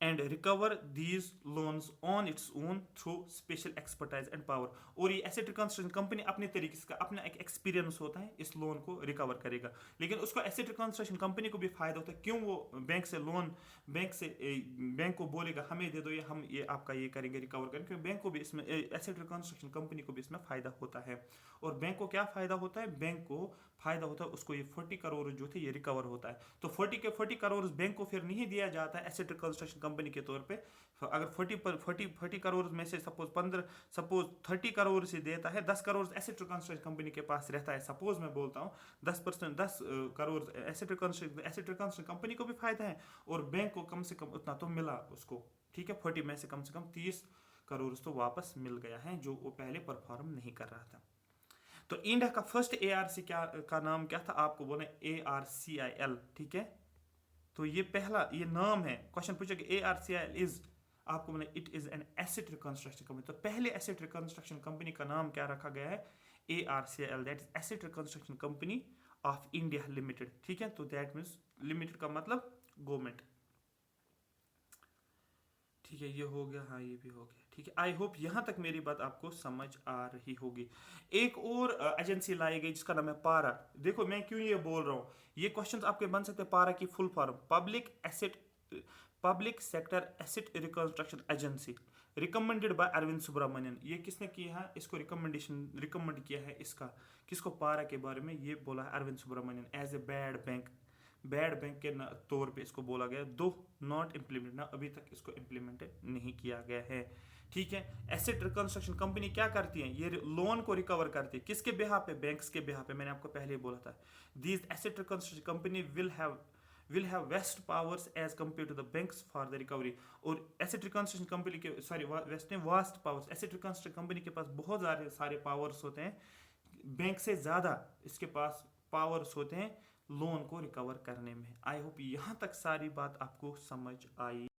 and recover these loans on its own through special expertise and power. और ये एसेट रिकंस्ट्रक्शन कंपनी अपने तरीके से अपना एक एक्सपीरियंस होता है इस लोन को रिकवर करेगा। लेकिन उसको एसेट रिकंस्ट्रक्शन कंपनी को भी फायदा होता है, क्यों वो बैंक से लोन बैंक को बोलेगा हमें दे दो, ये हम ये आपका ये करेंगे रिकवर करेंगे, क्योंकि बैंक को भी इसमें एसेट रिकंस्ट्रक्शन कंपनी को भी इसमें फायदा होता है। और बैंक को क्या फायदा होता है, बैंक को फायदा होता है उसको ये 40 करोड़ जो थे ये रिकवर होता है। तो 40 करोड़ बैंक को फिर नहीं दिया जाता है एसेट रिकंस्ट्रक्शन कंपनी के तौर पे। अगर 40 करोड़ में से सपोज 30 करोड़ से देता है, 10 करोड़ एसेट रिकंस्ट्रक्शन कंपनी के पास रहता है, सपोज मैं बोलता हूँ 10% 10 करोड़ एसेट रिकंस्ट्रक्शन कंपनी को भी फायदा है, और बैंक को कम से कम उतना तो मिला उसको, ठीक है, 40 में से कम 30 करोड़ तो वापस मिल गया है जो वो पहले परफॉर्म नहीं कर रहा था। तो इंडिया का फर्स्ट ARC का नाम क्या था, आपको बोले ARCIL, ठीक है। तो ये पहला ये नाम है, क्वेश्चन पूछा कि ARCIL इज, आपको बोले it is an asset reconstruction company. तो पहले एसेट रिकंस्ट्रक्शन कंपनी का नाम क्या रखा गया है, ARCIL, that is asset reconstruction company of India limited, ठीक है। तो दैट मीन्स लिमिटेड का मतलब गवर्नमेंट, ठीक है। ये हो गया, हाँ ये भी हो गया, ठीक है। आई होप यहाँ तक मेरी बात आपको समझ आ रही होगी। एक और एजेंसी लाई गई जिसका नाम है पारा। देखो मैं क्यों ये बोल रहा हूँ, ये क्वेश्चंस आपके बन सकते हैं। पारा की full form public sector asset reconstruction agency, recommended by Arvind Subramanian. ये किसने किया है, इसको रिकमेंड किया है, इसका किसको, पारा के बारे में ये बोला है Arvind Subramanian as a bad bank के तौर पे इसको बोला गया, दो नॉट इम्प्लीमेंट ना, अभी तक इसको इम्प्लीमेंट नहीं किया गया है, ठीक है। एसेट रिकंस्ट्रक्शन कंपनी क्या करती है, ये लोन को रिकवर करती है, किसके बिहाफ पे, बैंक्स के बिहाफ पे। मैंने आपको पहले ही बोला था, these asset reconstruction company will have vast powers as compare to the banks for the recovery. और एसेट रिकंस्ट्रक्शन कंपनी के वेस्ट ने vast powers, asset reconstruction company के पास बहुत सारे पावर्स होते हैं, बैंक से ज़्यादा इसके पास पावर्स होते हैं लोन को रिकवर करने में। आई होप यहाँ तक सारी बात आपको समझ आई।